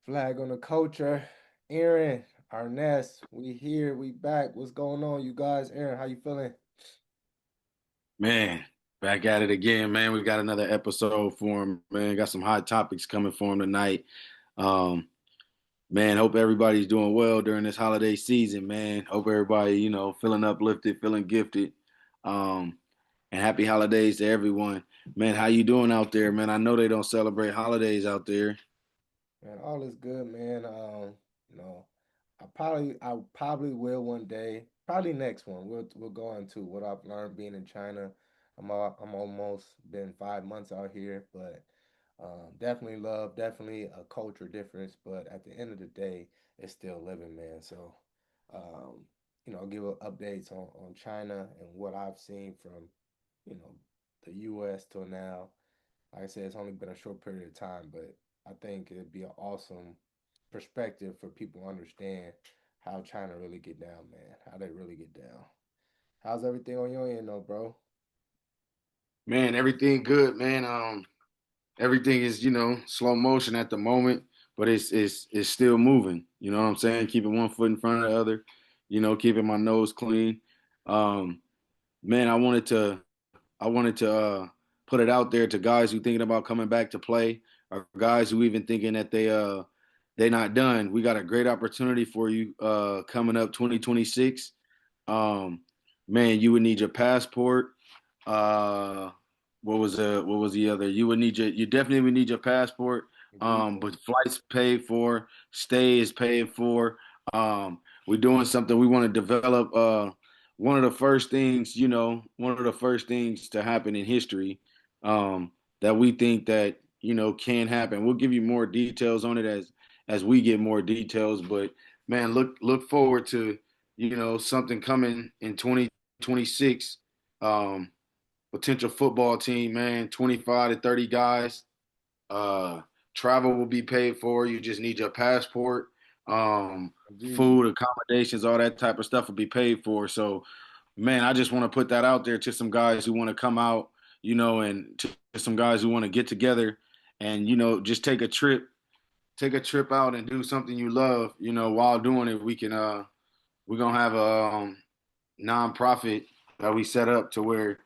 Flag on the culture. Aaron, Arness, we here, we back. What's going on, you guys? Aaron, how you feeling? Man, back at it again, man. We've got another episode for him, man. Got some hot topics coming for him tonight. Um, man, hope everybody's doing well during this holiday season, man. Hope everybody, feeling uplifted, feeling gifted. Um, and happy holidays to everyone. Man, how you doing out there, man? I know they don't celebrate holidays out there. Man, all is good, man. You know, I probably will one day. Probably next one. We'll go into what I've learned being in China. I'm almost been 5 months out here, but definitely a culture difference. But at the end of the day, it's still living, man. So, um, give updates on China and what I've seen from, you know, the U.S. till now. Like I said, it's only been a short period of time, but I think it'd be an awesome perspective for people to understand how China really get down, man. How they really get down. How's everything on your end, though, bro? Man, everything good, man. Everything is, slow motion at the moment, but it's still moving. You know what I'm saying? Keeping one foot in front of the other, keeping my nose clean. Um, man, I wanted to put it out there to guys who thinking about coming back to play, or guys who even thinking that they not done. We got a great opportunity for you coming up 2026. Um, man, you would need your passport. Uh, what was the other? You definitely would need your passport. Visa. But flights paid for, stay is paid for. We're doing something we want to develop. One of the first things to happen in history, that we think that can happen. We'll give you more details on it as we get more details. But man, look forward to something coming in 2026. Um, Potential football team, man, 25 to 30 guys. Uh, Travel will be paid for. You just need your passport. Visa. Food, accommodations, all that type of stuff will be paid for. So, man, I just want to put that out there to some guys who want to come out, and to some guys who want to get together and just take a trip out and do something you love. While doing it, we're gonna have a nonprofit that we set up to where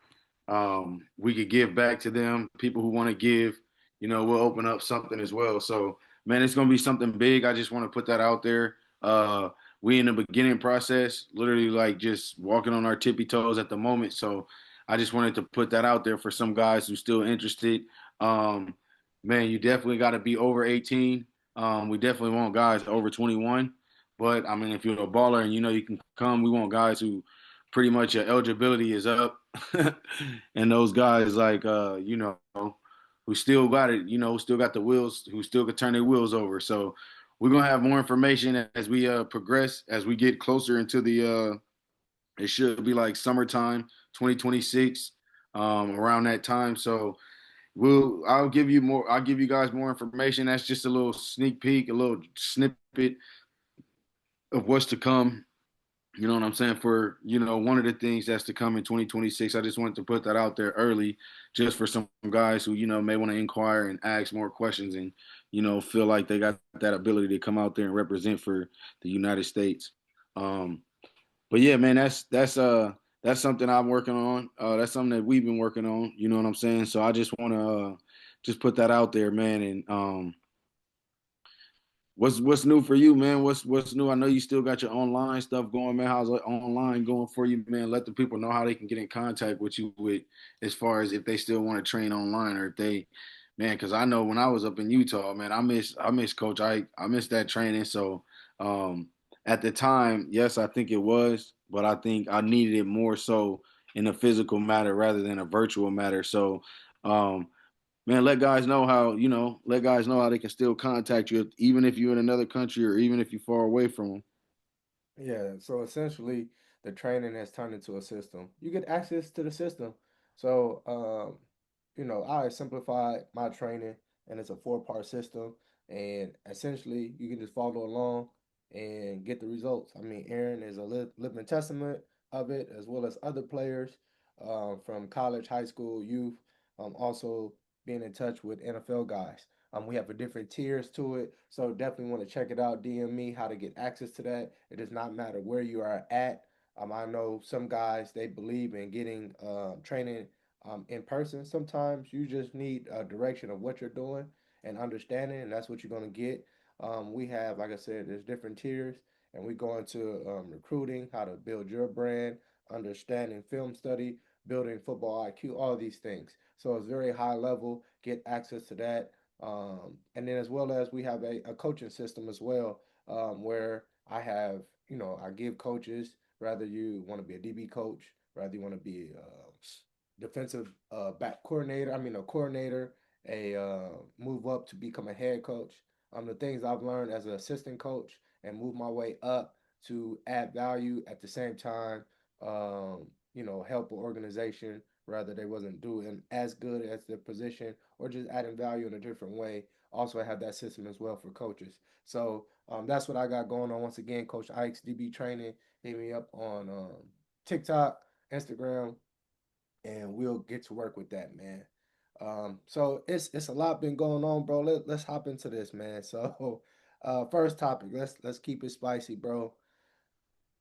we could give back to them. People who want to give, we'll open up something as well. So, man, it's gonna be something big. I just want to put that out there. We in the beginning process, literally like just walking on our tippy toes at the moment. So, I just wanted to put that out there for some guys who still interested. Um, Man, you definitely got to be over 18. We definitely want guys over 21. But I mean, if you're a baller and you can come, we want guys who pretty much your eligibility is up, and those guys like who still got it, still got the wheels, who still could turn their wheels over. So we're gonna have more information as we progress, as we get closer into the. It should be like summertime, 2026, around that time. So I'll give you guys more information. That's just a little sneak peek, a little snippet of what's to come. You know what I'm saying? For, one of the things that's to come in 2026, I just wanted to put that out there early just for some guys who, may want to inquire and ask more questions and, feel like they got that ability to come out there and represent for the United States. Um, but yeah, man, that's something I'm working on. That's something that we've been working on. You know what I'm saying? So I just want to just put that out there, man. And what's new for you, man? What's new? I know you still got your online stuff going, man. How's online going for you, man? Let the people know how they can get in contact with you with as far as if they still want to train online or if they, man, because I know when I was up in Utah, man, I miss Coach Ike. I miss that training. So at the time, yes, I think it was, but I think I needed it more so in a physical matter rather than a virtual matter. So um, man, let guys know how they can still contact you, even if you're in another country or even if you're far away from them. Yeah, so essentially the training has turned into a system. You get access to the system. So, I simplified my training and it's a four-part system. And essentially you can just follow along and get the results. I mean, Aaron is a living testament of it, as well as other players from college, high school, youth, also being in touch with NFL guys. We have a different tiers to it, so definitely want to check it out. DM me how to get access to that. It does not matter where you are at. I know some guys they believe in getting training in person. Sometimes you just need a direction of what you're doing and understanding, and that's what you're going to get. We have, like I said, there's different tiers, and we go into recruiting, how to build your brand, understanding film study, building football IQ, all these things. So it's very high level. Get access to that, and then as well as we have a coaching system as well, where I have, I give coaches, whether you want to be a DB coach, whether you want to be a defensive back coordinator, a coordinator, a move up to become a head coach. The things I've learned as an assistant coach and move my way up to add value at the same time, help an organization rather they wasn't doing as good as their position or just adding value in a different way. Also, I have that system as well for coaches. So that's what I got going on. Once again, Coach Ike's DB training. Hit me up on TikTok, Instagram, and we'll get to work with that, man. So it's a lot been going on, bro. Let's hop into this, man. So first topic, let's keep it spicy, bro.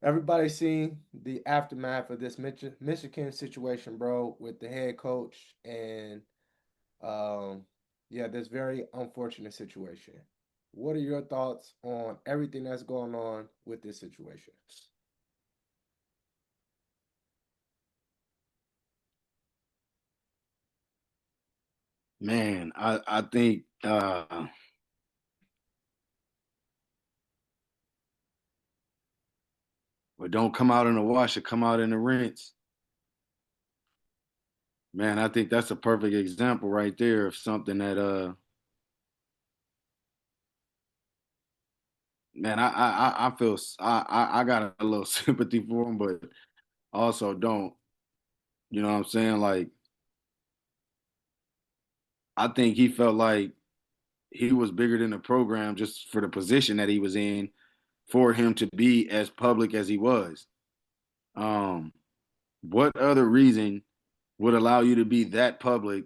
Everybody's seen the aftermath of this Michigan situation, bro, with the head coach and um, yeah, this very unfortunate situation. What are your thoughts on everything that's going on with this situation? Man, I think but don't come out in the wash, it come out in the rinse. Man, I think that's a perfect example right there of something that man, I feel I got a little sympathy for him, but also don't. You know what I'm saying? Like I think he felt like he was bigger than the program just for the position that he was in for him to be as public as he was. Um, what other reason would allow you to be that public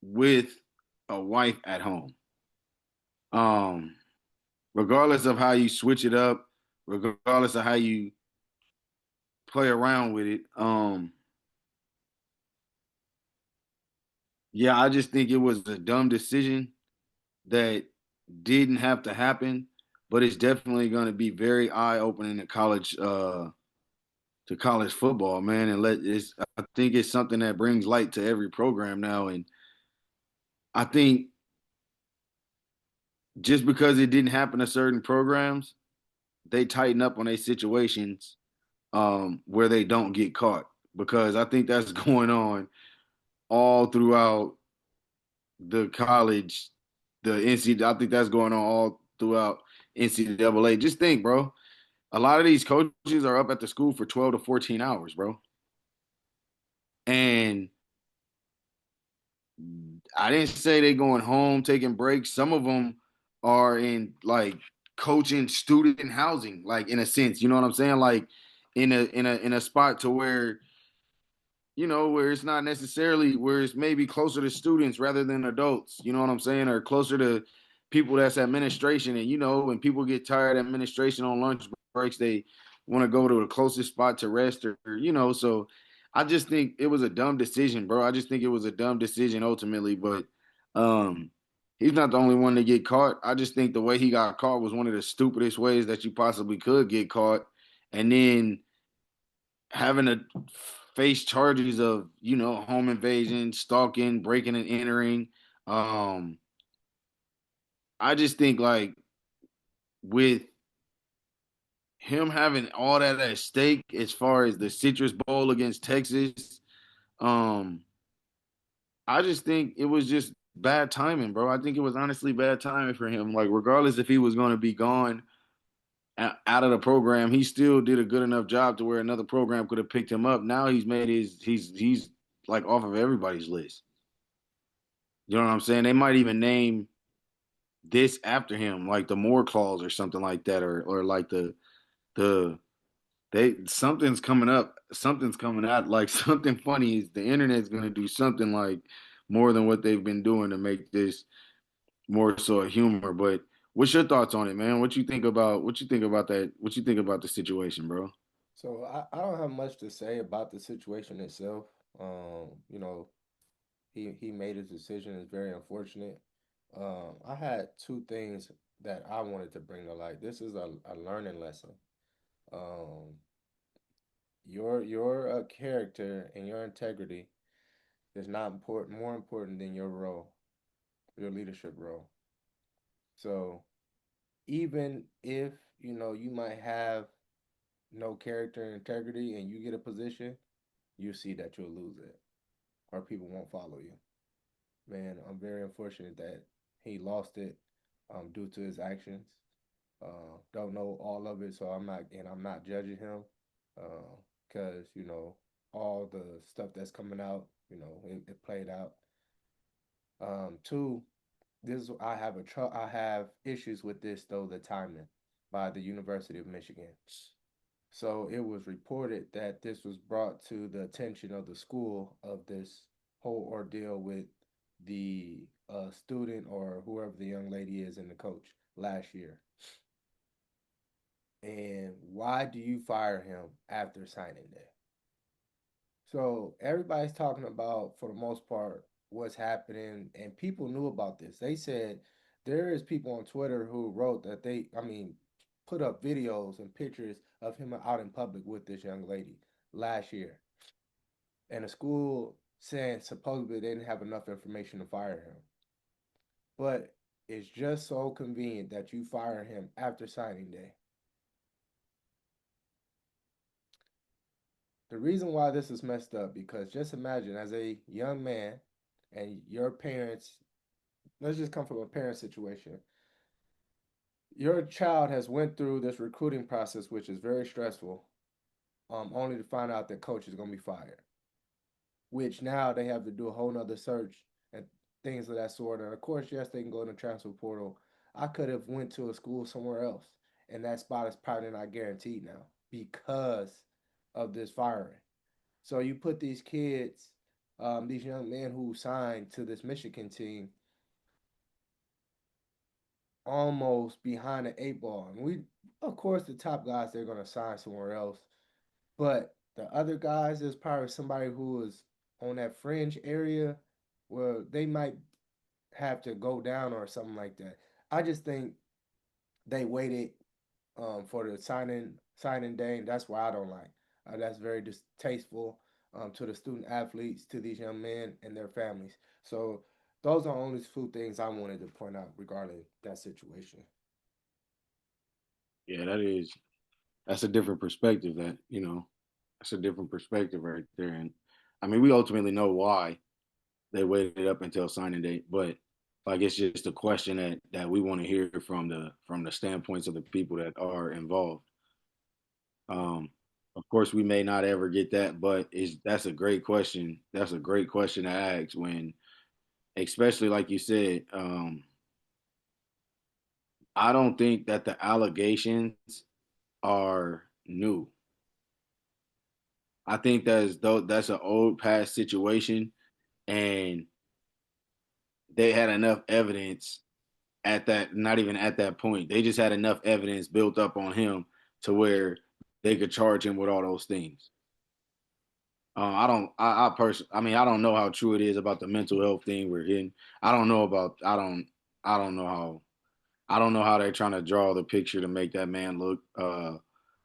with a wife at home? Um, regardless of how you switch it up, regardless of how you play around with it. Yeah, I just think it was a dumb decision that didn't have to happen, but it's definitely going to be very eye opening to college football, man. And I think it's something that brings light to every program now. And I think just because it didn't happen to certain programs, they tighten up on their situations where they don't get caught. Because I think that's going on all throughout the college, the NCAA. I think that's going on all throughout NCAA. Just think, bro. A lot of these coaches are up at the school for 12 to 14 hours, bro. And I didn't say they going home taking breaks. Some of them are in like coaching student housing, like in a sense, you know what I'm saying? Like in a spot to where where it's not necessarily where it's maybe closer to students rather than adults, you know what I'm saying? Or closer to people that's administration. And when people get tired of administration on lunch breaks, they want to go to the closest spot to rest so I just think it was a dumb decision, bro. I just think it was a dumb decision ultimately, but um he's not the only one to get caught. I just think the way he got caught was one of the stupidest ways that you possibly could get caught. And then having to face charges of home invasion, stalking, breaking and entering. Um, I just think like with him having all that at stake as far as the Citrus Bowl against Texas, um, I just think it was just bad timing, bro. I think it was honestly bad timing for him. Like regardless if he was going to be gone out of the program, he still did a good enough job to where another program could have picked him up. Now he's made he's like off of everybody's list. You know what I'm saying? They might even name this after him, like the Moore clause or something like that, or like the they something's coming up, something's coming out, like something funny is the internet's gonna do something like more than what they've been doing to make this more so a humor. But what's your thoughts on it, man? What you think about that? What you think about the situation, bro? So I don't have much to say about the situation itself. You know, he made his decision. It's very unfortunate. I had two things that I wanted to bring to light. This is a learning lesson. Um, your character and your integrity is not important more important than your role, your leadership role. So even if you might have no character and integrity and you get a position, you see that you'll lose it or people won't follow you. Man, I'm very unfortunate that he lost it due to his actions. Don't know all of it, so I'm not judging him because all the stuff that's coming out, it played out. Two, this I have issues with this though the timing by the University of Michigan. So it was reported that this was brought to the attention of the school of this whole ordeal with the student or whoever the young lady is and the coach last year. And why do you fire him after signing day? So everybody's talking about, for the most part, what's happening, and people knew about this. They said there is people on Twitter who wrote that put up videos and pictures of him out in public with this young lady last year, and the school saying supposedly they didn't have enough information to fire him. But it's just so convenient that you fire him after signing day. The reason why this is messed up because just imagine as a young man and your parents, let's just come from a parent situation. Your child has went through this recruiting process, which is very stressful, only to find out that coach is going to be fired, which now they have to do a whole nother search and things of that sort. And of course, yes, they can go in the transfer portal. I could have went to a school somewhere else, and that spot is probably not guaranteed now because of this firing. So you put these kids, these young men who signed to this Michigan team, almost behind the eight ball. And of course, the top guys they're gonna sign somewhere else, but the other guys, there's probably somebody who is on that fringe area where they might have to go down or something like that. I just think they waited for the signing day, and that's why I don't like. That's very distasteful to the student athletes, to these young men and their families. So those are only two things I wanted to point out regarding that situation. Yeah, that's a different perspective. That's a different perspective right there. And I mean, we ultimately know why they waited up until signing date, but like it's just a question that we want to hear from the standpoints of the people that are involved. Um, of course, we may not ever get that, but is that's a great question. That's a great question to ask when, especially like you said, I don't think that the allegations are new. I think that's an old past situation, and they had enough evidence at that. Not even at that point, they just had enough evidence built up on him to where they could charge him with all those things. I don't. I personally. I mean, I don't know how true it is about the mental health thing we're getting. I don't know about. I don't know how. I don't know how they're trying to draw the picture to make that man look. I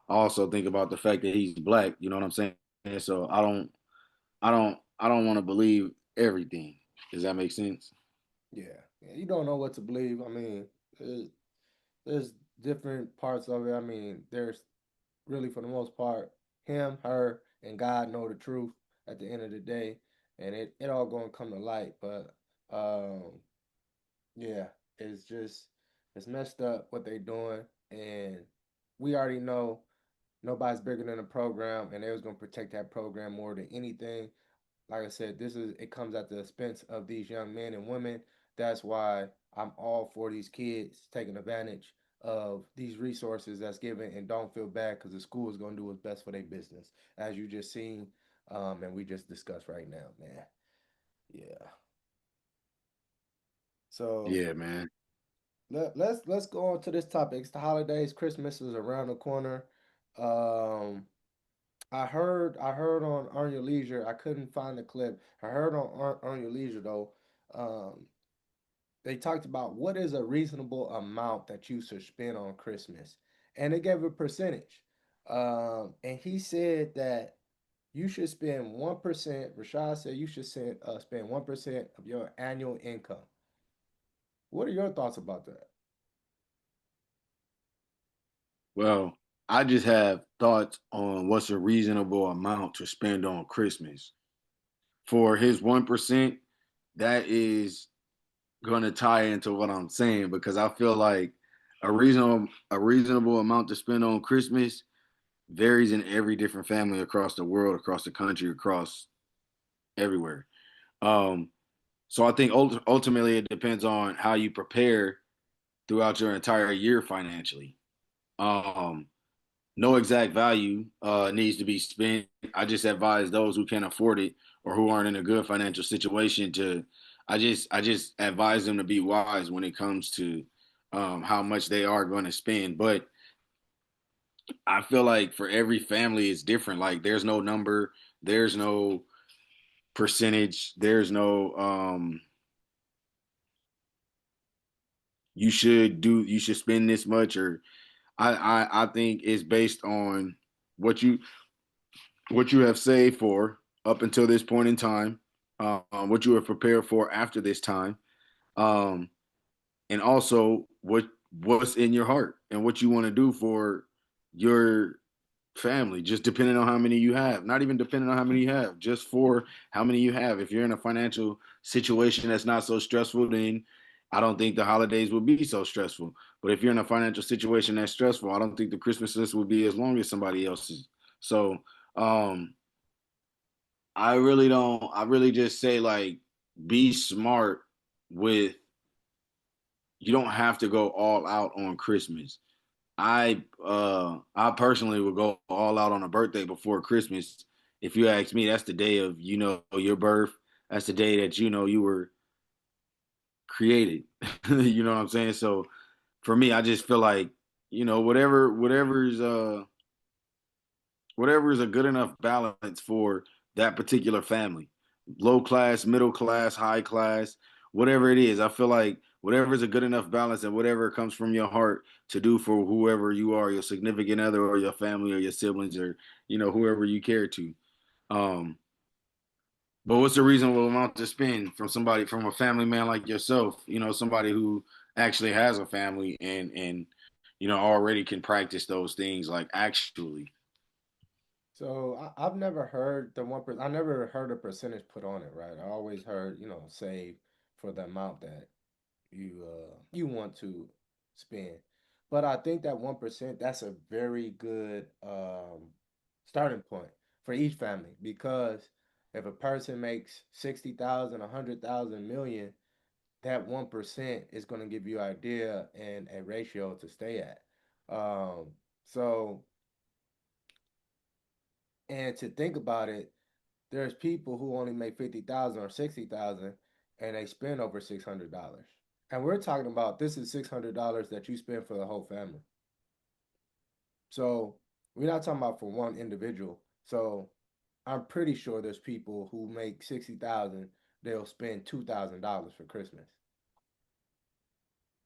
also think about the fact that he's black. You know what I'm saying? So I don't. I don't. I don't want to believe everything. Does that make sense? Yeah, yeah, you don't know what to believe. I mean, it, there's different parts of it. I mean, there's really, for the most part, him, her, and God know the truth at the end of the day, and it all gonna come to light. But yeah, it's just it's messed up what they doing, and we already know nobody's bigger than the program, and they was gonna protect that program more than anything. Like I said, it comes at the expense of these young men and women. That's why I'm all for these kids taking advantage of these resources that's given and don't feel bad because the school is going to do what's best for their business, as you just seen, and we just discussed right now, man. Yeah. So Yeah, man. let's go on to this topic. It's the holidays. Christmas is around the corner. Um, I heard on Your Leisure. I couldn't find the clip. I heard on Your Leisure though. Um, they talked about what is a reasonable amount that you should spend on Christmas, and they gave a percentage. And he said that you should spend 1%. Rashad said you should spend 1% of your annual income. What are your thoughts about that? Well, I just have thoughts on what's a reasonable amount to spend on Christmas. For his 1%, that is gonna tie into what I'm saying because I feel like a reasonable amount to spend on Christmas varies in every different family across the world, across the country, across everywhere. Um, so I think ultimately it depends on how you prepare throughout your entire year financially. Um, no exact value needs to be spent. I just advise those who can't afford it or who aren't in a good financial situation to. I just advise them to be wise when it comes to how much they are going to spend. But I feel like for every family, it's different. Like there's no number, there's no percentage, there's no you should spend this much or I think it's based on what you what you have saved for up until this point in time, what you have prepared for after this time, um, and also what's in your heart and what you want to do for your family. Just depending on how many you have, not even depending on how many you have, just for how many you have. If you're in a financial situation that's not so stressful, then I don't think the holidays will be so stressful. But if you're in a financial situation that's stressful, I don't think the Christmas list will be as long as somebody else's. So um, I really don't. I really just say like be smart with. You don't have to go all out on Christmas. I personally would go all out on a birthday before Christmas. If you ask me, that's the day of your birth. That's the day that you were created. You know what I'm saying? So for me, I just feel like whatever is a good enough balance for that particular family, low class, middle class, high class, whatever it is. I feel like whatever is a good enough balance and whatever comes from your heart to do for whoever you are, your significant other or your family or your siblings or whoever you care to. Um, but what's a reasonable amount to spend from a family man like yourself? Somebody who actually has a family and already can practice those things like actually. So I've never heard the 1%. I never heard a percentage put on it, right? I always heard, save for the amount that you want to spend. But I think that 1%, that's a very good starting point for each family because if a person makes 60,000, 100,000, million, that 1% is going to give you an idea and a ratio to stay at. So and to think about it, there's people who only make 50,000 or 60,000 and they spend over $600. And we're talking about this is $600 that you spend for the whole family. So we're not talking about for one individual. So I'm pretty sure there's people who make 60,000, they'll spend $2,000 for Christmas.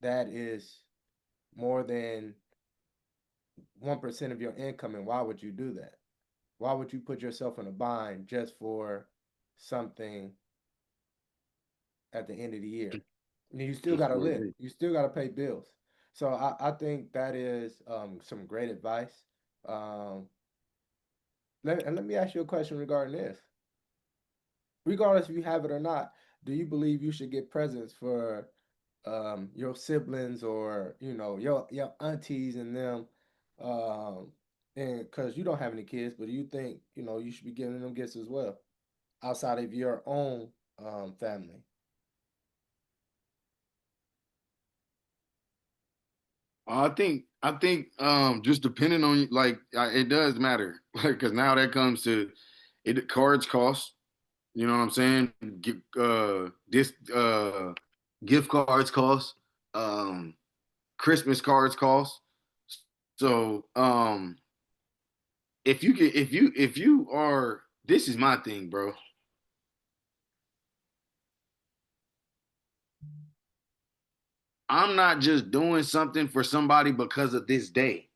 That is more than 1% of your income. And why would you do that? Why would you put yourself in a bind just for something at the end of the year? And you still Just got to for live. You still got to pay bills. So I think that is some great advice. Um, let me ask you a question regarding this. Regardless if you have it or not, do you believe you should get presents for your siblings or your aunties and them? And because you don't have any kids, but do you think you should be giving them gifts as well outside of your own family? I think just depending on like it does matter because now that comes to cards cost. You know what I'm saying? This gift cards cost, um, Christmas cards cost. So if you are, this is my thing, bro. I'm not just doing something for somebody because of this day.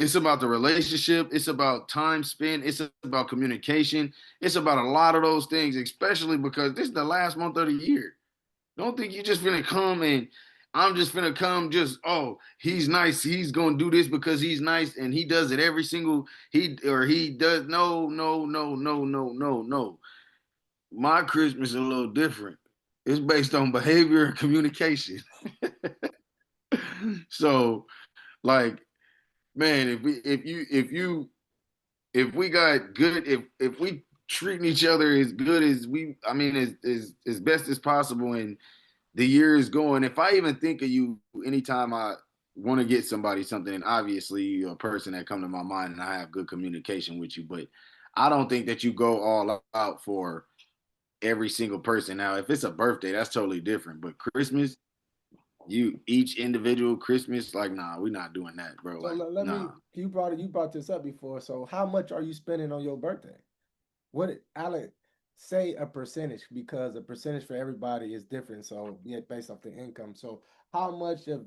It's about the relationship. It's about time spent. It's about communication. It's about a lot of those things, especially because this is the last month of the year. Don't think you just finna come and I'm just finna come just, oh, he's nice. He's gonna do this because he's nice and he does it every single he does no. My Christmas is a little different. It's based on behavior and communication. So like, man, if we got good, if we treating each other as good as we, I mean, as best as possible, and the year is going. If I even think of you anytime I want to get somebody something, and obviously you're a person that come to my mind, and I have good communication with you, but I don't think that you go all out for every single person. Now, if it's a birthday, that's totally different. But Christmas, you each individual Christmas, like, nah, we're not doing that, bro. So Like, let nah. me, you brought this up before. So how much are you spending on your birthday? What Alec say a percentage because a percentage for everybody is different. So yeah, based off the income. So how much of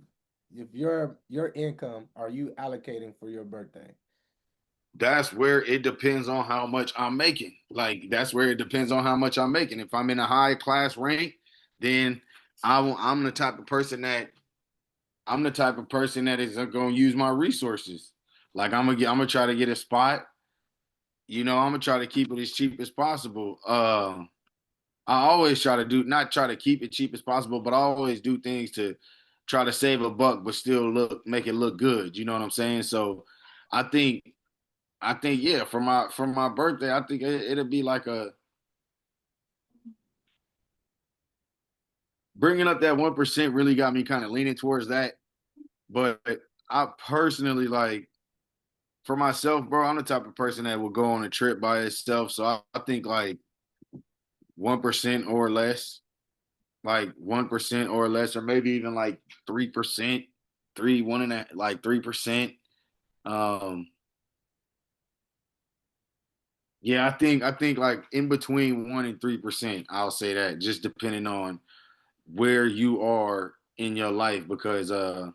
your income are you allocating for your birthday? That's where it depends on how much I'm making. Like that's where it depends on how much I'm making. If I'm in a high class rank, then I'm the type of person that is going to use my resources. Like I'm gonna try to get a spot. I'm gonna try to keep it as cheap as possible. I always try to do not try to keep it cheap as possible, but I always do things to try to save a buck, but still make it look good. You know what I'm saying? So I think yeah, for my birthday, I think it'll be like a bringing up that 1% really got me kind of leaning towards that. But I personally like for myself, bro, I'm the type of person that will go on a trip by itself. So I think like 1% or less, like 1% or less, or maybe even like 3%, three, one and a like 3%. Um, yeah, I think like in between 1 and 3%, I'll say that, just depending on where you are in your life, because man,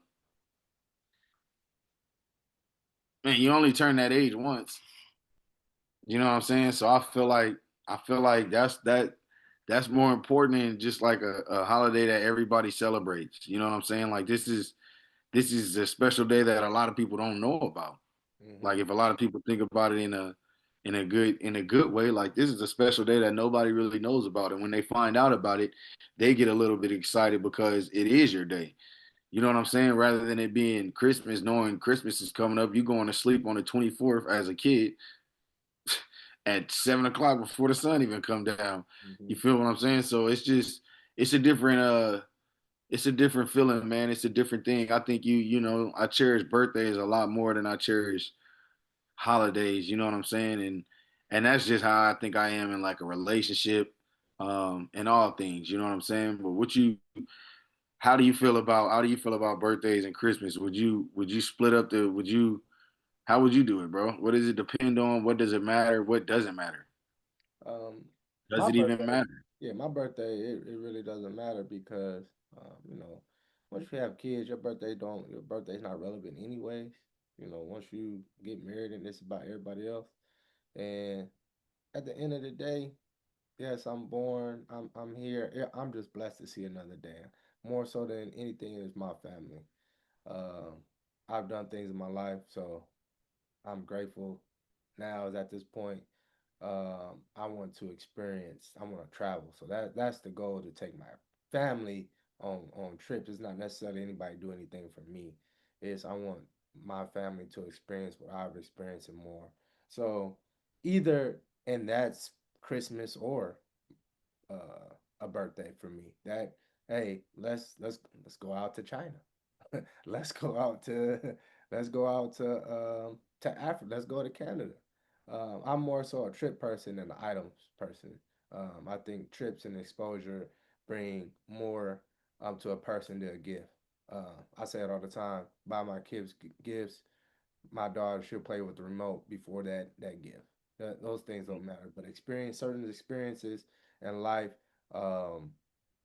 you only turn that age once. You know what I'm saying? So I feel like that's more important than just like a holiday that everybody celebrates. You know what I'm saying? Like this is a special day that a lot of people don't know about. Like Hmm. if a lot of people think about it in a good way, like this is a special day that nobody really knows about. And when they find out about it, they get a little bit excited because it is your day. You know what I'm saying? Rather than it being Christmas, knowing Christmas is coming up, you going to sleep on the 24th as a kid at 7 o'clock before the sun even come down. You Hmm. feel what I'm saying? So it's a different it's a different feeling, man. It's a different thing. I think I cherish birthdays a lot more than I cherish holidays. You know what I'm saying? And that's just how I think I am in like a relationship, and all things. You know what I'm saying? But how do you feel about birthdays and Christmas? Would you split up the would you how would you do it, bro? What does it depend on? What does it matter? What doesn't matter? Um, Does my it even birthday, matter? yeah, my birthday, it really doesn't matter because, once you have kids, your birthday's not relevant anyways. Once you get married and it's about everybody else. And at the end of the day, yes, I'm born, I'm here. Yeah, I'm just blessed to see another day. More so than anything is my family. Um, I've done things in my life, so I'm grateful now is at this point. I want to experience, I want to travel. So that's the goal, to take my family on trips. It's not necessarily anybody do anything for me. It's I want my family to experience what I've experienced and more. So either, and that's Christmas or a birthday for me. That, hey, let's go out to China. let's go out to let's go out to Africa. Let's go to Canada. I'm more so a trip person than an items person. I think trips and exposure. bring more to a person than a gift. I say it all the time. Buy my kids gifts. My daughter should play with the remote before that gift. Those things don't matter, but experience certain experiences in life. Um,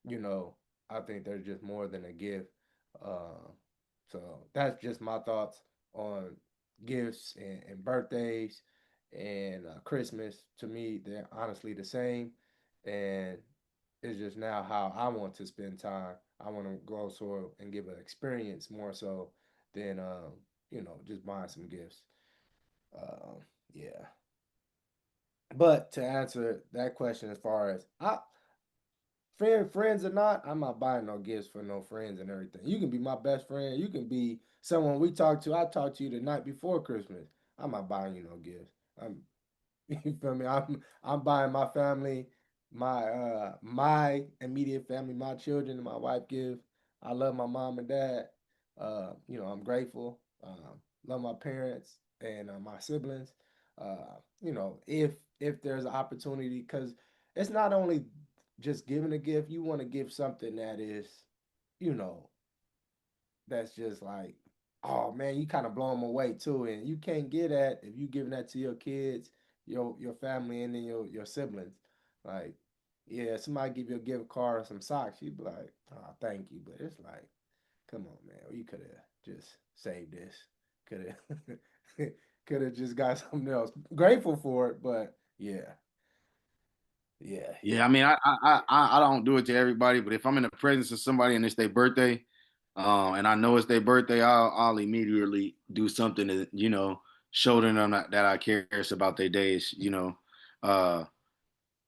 you know, I think they're just more than a gift. Uh, so that's just my thoughts on gifts and birthdays and Christmas. To me, they're honestly the same, and it's just now how I want to spend time. I want to go so and give an experience more so than just buying some gifts. Uh, yeah. But to answer that question, as far as friends or not, I'm not buying no gifts for no friends and everything. You can be my best friend. You can be someone we talk to. I talked to you the night before Christmas. I'm not buying you no gifts. I'm You feel me? I'm buying my family, my immediate family, my children, and my wife gifts. I love my mom and dad. I'm grateful. Love my parents and my siblings. If there's an opportunity, because it's not only just giving a gift. You want to give something that is, you know, that's just like, oh man, you kind of blow them away too, and you can't get that if you giving that to your kids, your family, and then your siblings. Like, yeah, somebody give you a gift card or some socks, you be like, oh, thank you, but it's like, come on, man, you could have just saved this, could have, could have just got something else. Grateful for it, but yeah, yeah, Yeah, I mean, I don't do it to everybody, but if I'm in the presence of somebody and it's their birthday, and I know it's their birthday, I'll immediately do something to show them that I cares about their days. Uh,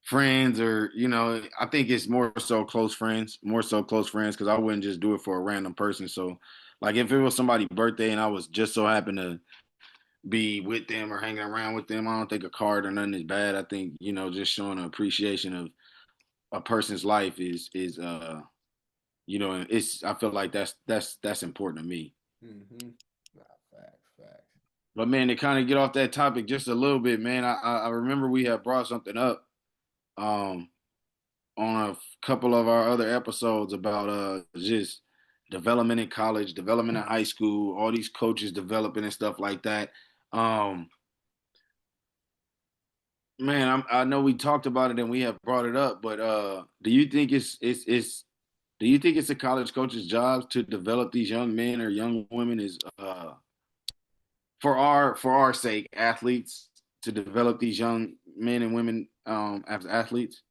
friends or I think it's more so close friends because I wouldn't just do it for a random person. So, like if it was somebody's birthday and I was just so happen to be with them or hanging around with them, I don't think a card or nothing is bad. I think just showing an appreciation of a person's life is it's I feel like that's important to me. mm-hmm. Nah, facts, facts. But man, to kind of get off that topic just a little bit, man, I remember we had brought something up um on a couple of our other episodes about just development in college, development in high school, all these coaches developing and stuff like that. Um Man, I know we talked about it and we have brought it up, but do you think it's do you think it's a college coach's job to develop these young men or young women is for our sake, athletes, to develop these young men and women as athletes?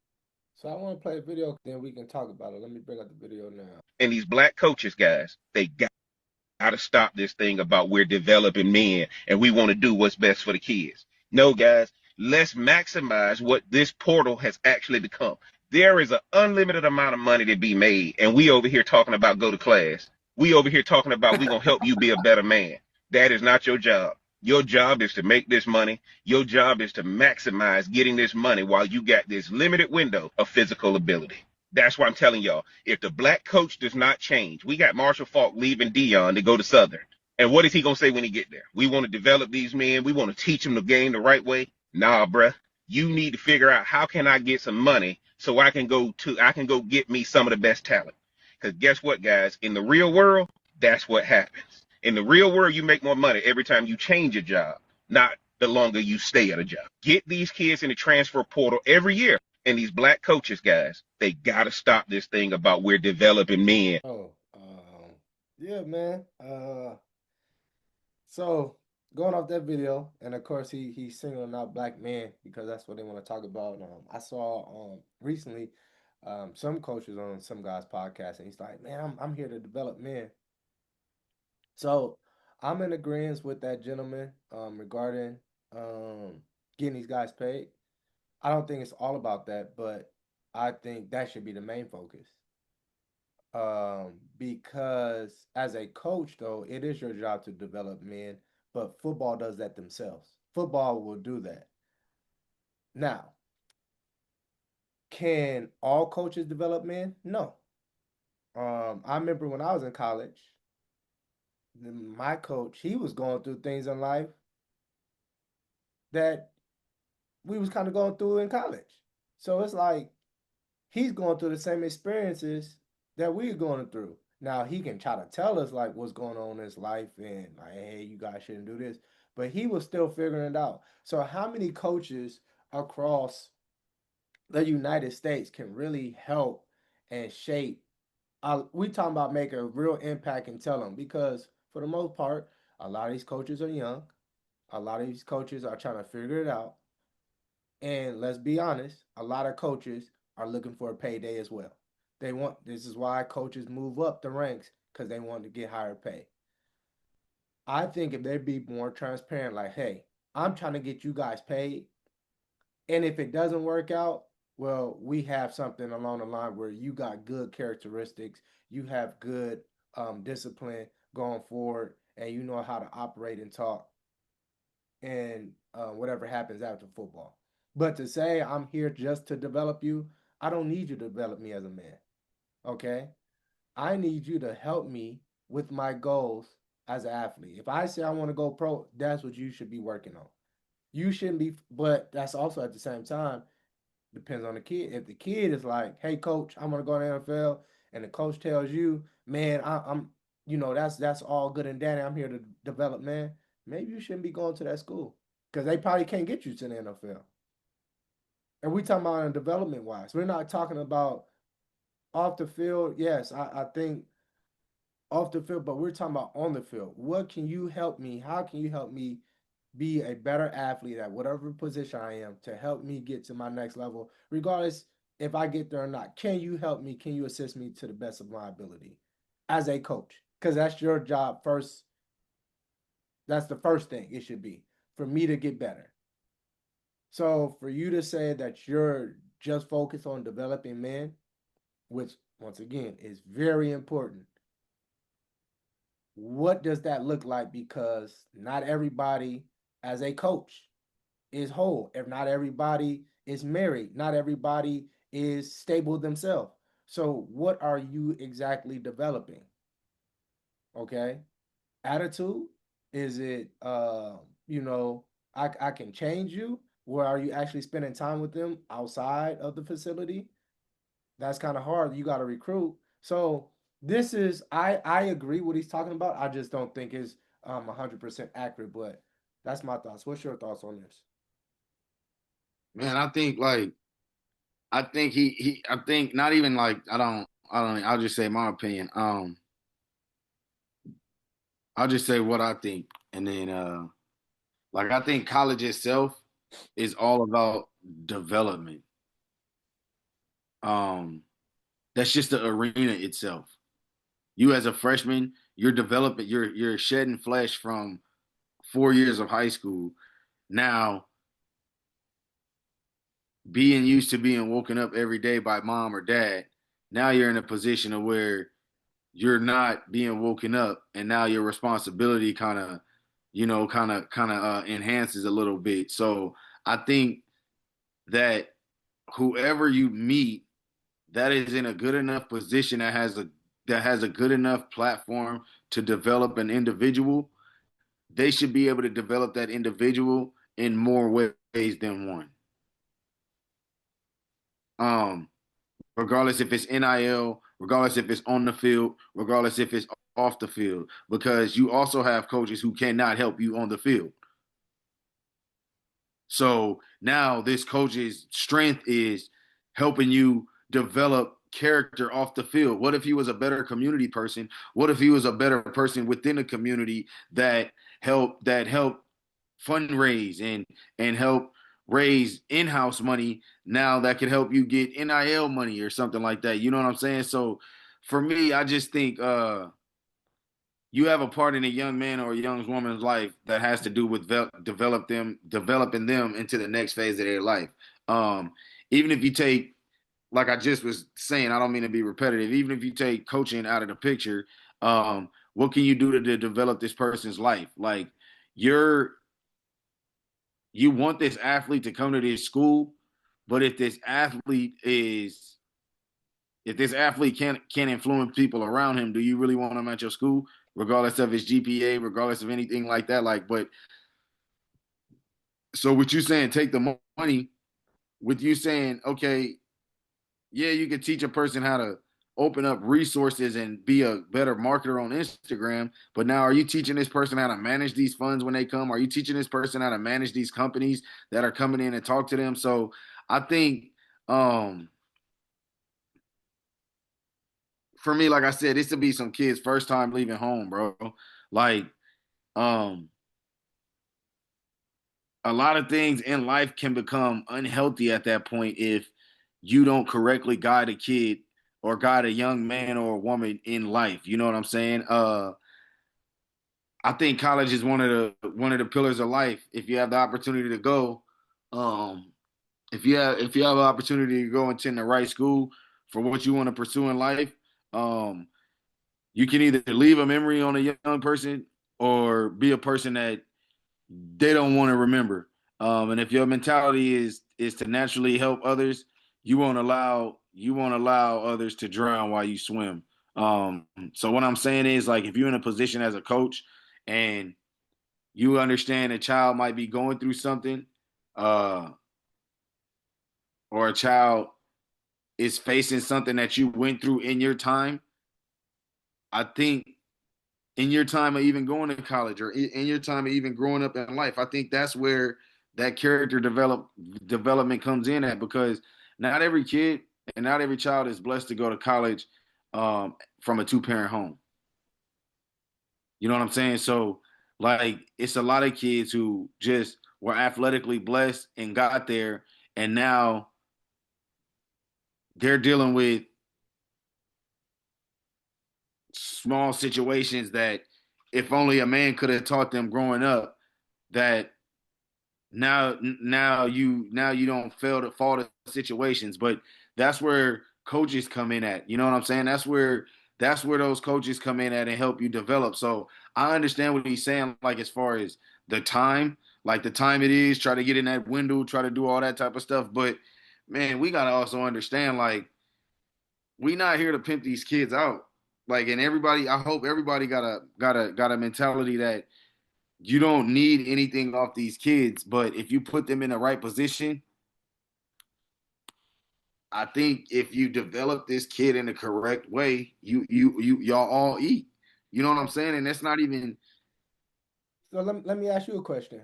So I want to play a video, then we can talk about it. Let me bring up the video now. And these black coaches, guys, they got to stop this thing about we're developing men and we want to do what's best for the kids. No, guys, let's maximize what this portal has actually become. There is an unlimited amount of money to be made, and we over here talking about go to class. We over here talking about we gonna help you be a better man. That is not your job. Your job is to make this money. Your job is to maximize getting this money while you got this limited window of physical ability. That's why I'm telling y'all, if the black coach does not change, we got Marshall Falk leaving Dion to go to Southern. And what is he going to say when he get there? We want to develop these men. We want to teach them the game the right way. Nah, bruh. You need to figure out how can I get some money so I can go get me some of the best talent. Because guess what, guys? In the real world, that's what happens. In the real world, you make more money every time you change your job, not the longer you stay at a job. Get these kids in the transfer portal every year. And these black coaches, guys, they got to stop this thing about we're developing men. Oh, yeah, man. So going off that video, and of course he's singling out black men because that's what they want to talk about. I saw recently some coaches on some guy's podcast, and he's like, "Man, I'm here to develop men." So I'm in agreement with that gentleman regarding um, getting these guys paid. I don't think it's all about that, but I think that should be the main focus. Because as a coach, though, it is your job to develop men, but football does that themselves. Football will do that. Now, can all coaches develop men? No. I remember when I was in college, my coach, he was going through things in life that we was kind of going through in college. So it's like he's going through the same experiences that we're going through. Now he can try to tell us like what's going on in his life and like, hey, you guys shouldn't do this, but he was still figuring it out. So how many coaches across the United States can really help and shape? We talking about making a real impact and tell them, because for the most part, a lot of these coaches are young. A lot of these coaches are trying to figure it out. And let's be honest, a lot of coaches are looking for a payday as well. This is why coaches move up the ranks, because they want to get higher pay. I think if they'd be more transparent, like, hey, I'm trying to get you guys paid. And if it doesn't work out, well, we have something along the line where you got good characteristics, you have good discipline going forward, and you know how to operate and talk, and whatever happens after football. But to say I'm here just to develop you, I don't need you to develop me as a man. Okay? I need you to help me with my goals as an athlete. If I say I want to go pro, that's what you should be working on. You shouldn't be, but that's also at the same time, depends on the kid. If the kid is like, hey, coach, I'm going to go to the NFL, and the coach tells you, man, I'm, that's all good and dandy. I'm here to develop, man. Maybe you shouldn't be going to that school, because they probably can't get you to the NFL. And we talking about in development wise. We're not talking about off the field. Yes, I think off the field, but we're talking about on the field. What can you help me? How can you help me be a better athlete at whatever position I am to help me get to my next level, regardless if I get there or not? Can you help me? Can you assist me to the best of my ability as a coach? Because that's your job first. That's the first thing it should be for me to get better. So for you to say that you're just focused on developing men, which once again is very important, what does that look like? Because not everybody as a coach is whole. If not everybody is married, not everybody is stable themselves. So what are you exactly developing? Okay. Attitude? Is it you know, I can change you? Where are you actually spending time with them outside of the facility? That's kind of hard. You got to recruit. So this is I agree what he's talking about. I just don't think it's 100% accurate, but that's my thoughts. What's your thoughts on this? Man, I think not even like I'll just say my opinion. I'll just say what I think, and then like I think college itself is all about development. Um, that's just the arena itself. You as a freshman, you're developing, you're shedding flesh from 4 years of high school. Now, being used to being woken up every day by mom or dad, now you're in a position of where you're not being woken up, and now your responsibility kind of enhances a little bit. So I think that whoever you meet that is in a good enough position that has a good enough platform to develop an individual, they should be able to develop that individual in more ways than one. Um, Regardless if it's NIL, regardless if it's on the field, regardless if it's off the field, because you also have coaches who cannot help you on the field. So now this coach's strength is helping you develop character off the field. What if he was a better community person? What if he was a better person within the community that help fundraise and help raise in-house money now that could help you get NIL money or something like that. You know what I'm saying? So for me, I just think you have a part in a young man or a young woman's life that has to do with developing them into the next phase of their life. Um, Even if you take, like I just was saying, I don't mean to be repetitive. Even if you take coaching out of the picture, what can you do to develop this person's life? Like you're you want this athlete to come to this school, but if this athlete can't influence people around him, do you really want him at your school, regardless of his GPA, regardless of anything like that? Like, but so what you saying? Take the money. With you saying, okay, yeah, you can teach a person how to open up resources and be a better marketer on Instagram. But now, are you teaching this person how to manage these funds when they come? Are you teaching this person how to manage these companies that are coming in and talk to them? So I think, um, for me, like I said, this would be some kids' first time leaving home, bro. Like, um, a lot of things in life can become unhealthy at that point if you don't correctly guide a kid or guide a young man or a woman in life. You know what I'm saying? I think college is one of the pillars of life. If you have the opportunity to go, um, if you have an opportunity to go and attend the right school for what you want to pursue in life, um, you can either leave a memory on a young person or be a person that they don't want to remember. And if your mentality is to naturally help others, you won't allow others to drown while you swim. So what I'm saying is, like, if you're in a position as a coach and you understand a child might be going through something, uh, or a child is facing something that you went through in your time, I think in your time of even going to college or in your time of even growing up in life, I think that's where that character development comes in at, because not every kid and not every child is blessed to go to college from a two-parent home. You know what I'm saying? So, like, it's a lot of kids who just were athletically blessed and got there, and now they're dealing with small situations that if only a man could have taught them growing up, that now you don't fail to fall to situations. But that's where coaches come in at. You know what I'm saying? That's where those coaches come in at and help you develop. So I understand what he's saying, like, as far as the time, like the time it is, try to get in that window, try to do all that type of stuff. But man, we gotta also understand, like, we not here to pimp these kids out. Like, and everybody, I hope everybody got a mentality that you don't need anything off these kids, but if you put them in the right position, I think if you develop this kid in the correct way, y'all all eat. You know what I'm saying? And that's not even. So let me ask you a question.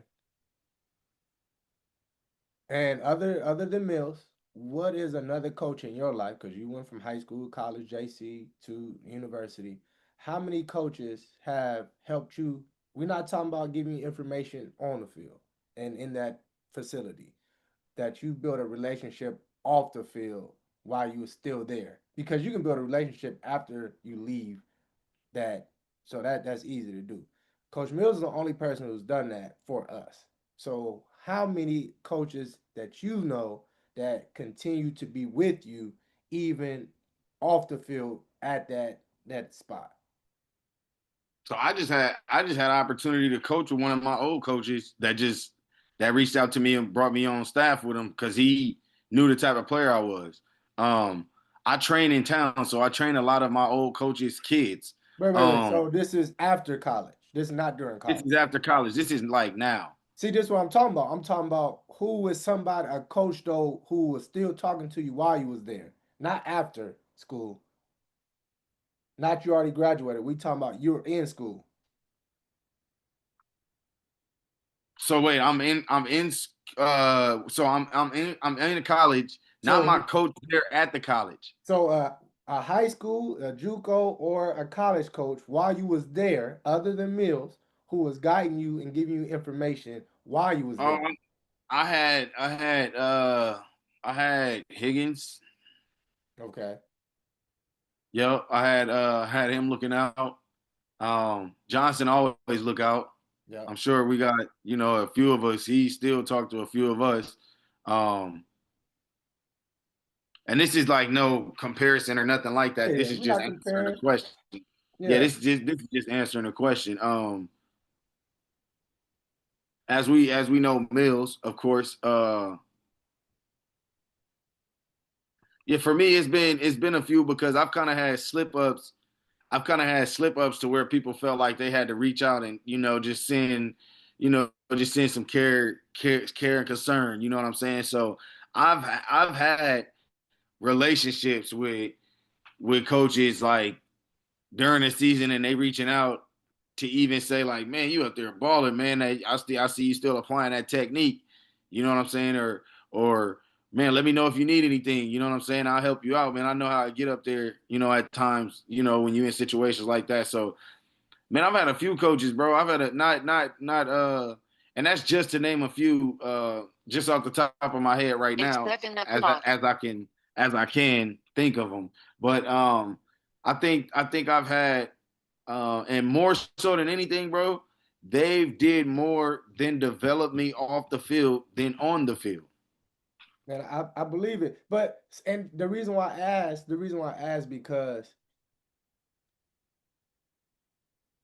And other than Mills, what is another coach in your life? Because you went from high school, college, JC to university. How many coaches have helped you? We're not talking about giving you information on the field and in that facility, that you build a relationship off the field while you're still there. Because you can build a relationship after you leave that, so that's easy to do. Coach Mills is the only person who's done that for us. So how many coaches that you know that continue to be with you even off the field at that spot? So I just had an opportunity to coach with one of my old coaches that reached out to me and brought me on staff with him because he knew the type of player I was. Um, I train in town, so I train a lot of my old coaches' kids. Wait. Um, So this is after college. This is not during this college. is after college. This isn't like now. See, this is what I'm talking about. I'm talking about who was somebody, a coach though, who was still talking to you while you was there, not after school. Not you already graduated. We talking about you're in school. So wait, I'm in college, not So my coach there at the college. a high school, a JUCO, or a college coach while you was there, other than Mills, who was guiding you and giving you information while you was there. Um, I had Higgins. Okay. Yep, I had him looking out. Johnson always look out. Yep. I'm sure we got, a few of us. He still talked to a few of us. Um, and this is like no comparison or nothing like that. Yeah, This is we're just not answering a comparing. question. Yeah, Yeah. this is just answering a question. As we know, Mills, of course. Yeah, for me, it's been a few because I've kind of had slip ups. I've kind of had slip ups to where people felt like they had to reach out and just send some care and concern. You know what I'm saying? So I've had relationships with coaches like during the season, and they reaching out to even say like, man, you up there balling, man. I see you still applying that technique. You know what I'm saying? Or man, let me know if you need anything. You know what I'm saying? I'll help you out, man. I know how to get up there. You know, at times, you know, when you're in situations like that. So, man, I've had a few coaches, bro. I've had a not and that's just to name a few, just off the top of my head right now, as I can think of them. But I think I've had, and more so than anything, bro, they've did more than develop me off the field than on the field. Man, I believe it. But and the reason why I asked because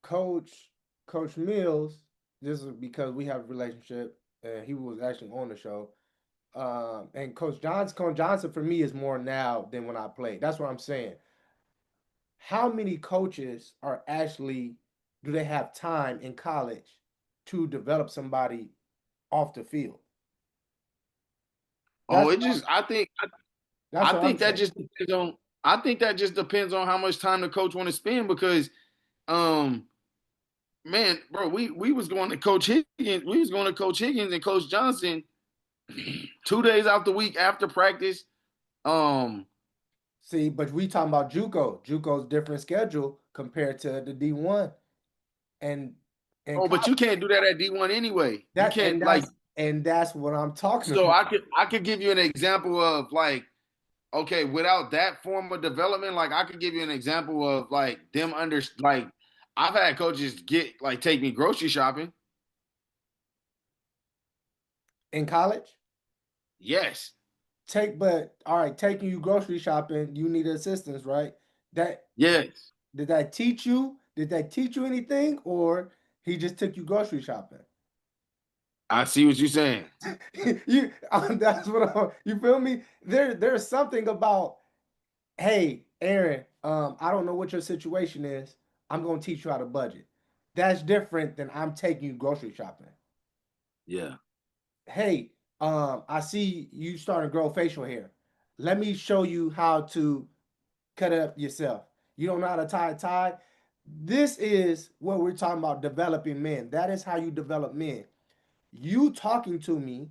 Coach Coach Mills, this is because we have a relationship, and he was actually on the show. And Coach Johnson for me is more now than when I played. That's what I'm saying. How many coaches are actually do they have time in college to develop somebody off the field? Oh, That's it what just that's I what I'm think that saying. just depends on I think that just depends on how much time the coach want to spend because um man, bro, we was going to Coach Higgins, we was going to Coach Higgins and Coach Johnson 2 days out the week after practice. Um, See, but we talking about JUCO. JUCO's different schedule compared to the D1 and and oh, but college. you can't do that at D1 anyway. You That can't like and that's what I'm talking so about. I could give you an example of like okay, without that form of development, like I could give you an example of like them under like I've had coaches get like take me grocery shopping. In college. Yes. But all right, taking you grocery shopping, you need assistance, right? That Yes. did that teach you? Did that teach you anything, or he just took you grocery shopping? I see what you're saying. That's what you feel me? There's something about, hey, Aaron, I don't know what your situation is. I'm gonna teach you how to budget. That's different than I'm taking you grocery shopping. Yeah. Hey, I see you starting to grow facial hair. Let me show you how to cut it up yourself. You don't know how to tie a tie. This is what we're talking about developing men. That is how you develop men. You talking to me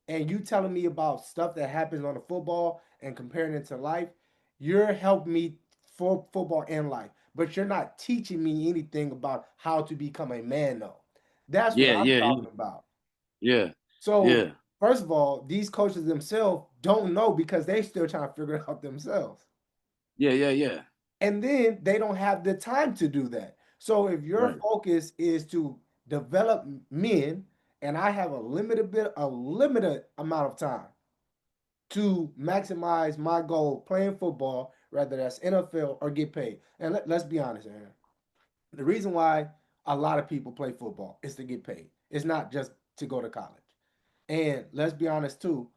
and you telling me about stuff that happens on the football and comparing it to life, you're helping me for football and life. But you're not teaching me anything about how to become a man, though. That's what Yeah, I'm yeah, talking about. yeah, So, yeah, first of all, these coaches themselves don't know because they still trying to figure it out themselves. yeah, yeah, yeah. And then they don't have the time to do that. So if your Right. focus is to develop men, and I have a limited amount of time to maximize my goal playing football, whether that's NFL or get paid. And let's be honest, Aaron. The reason why a lot of people play football is to get paid. It's not just to go to college. And let's be honest too,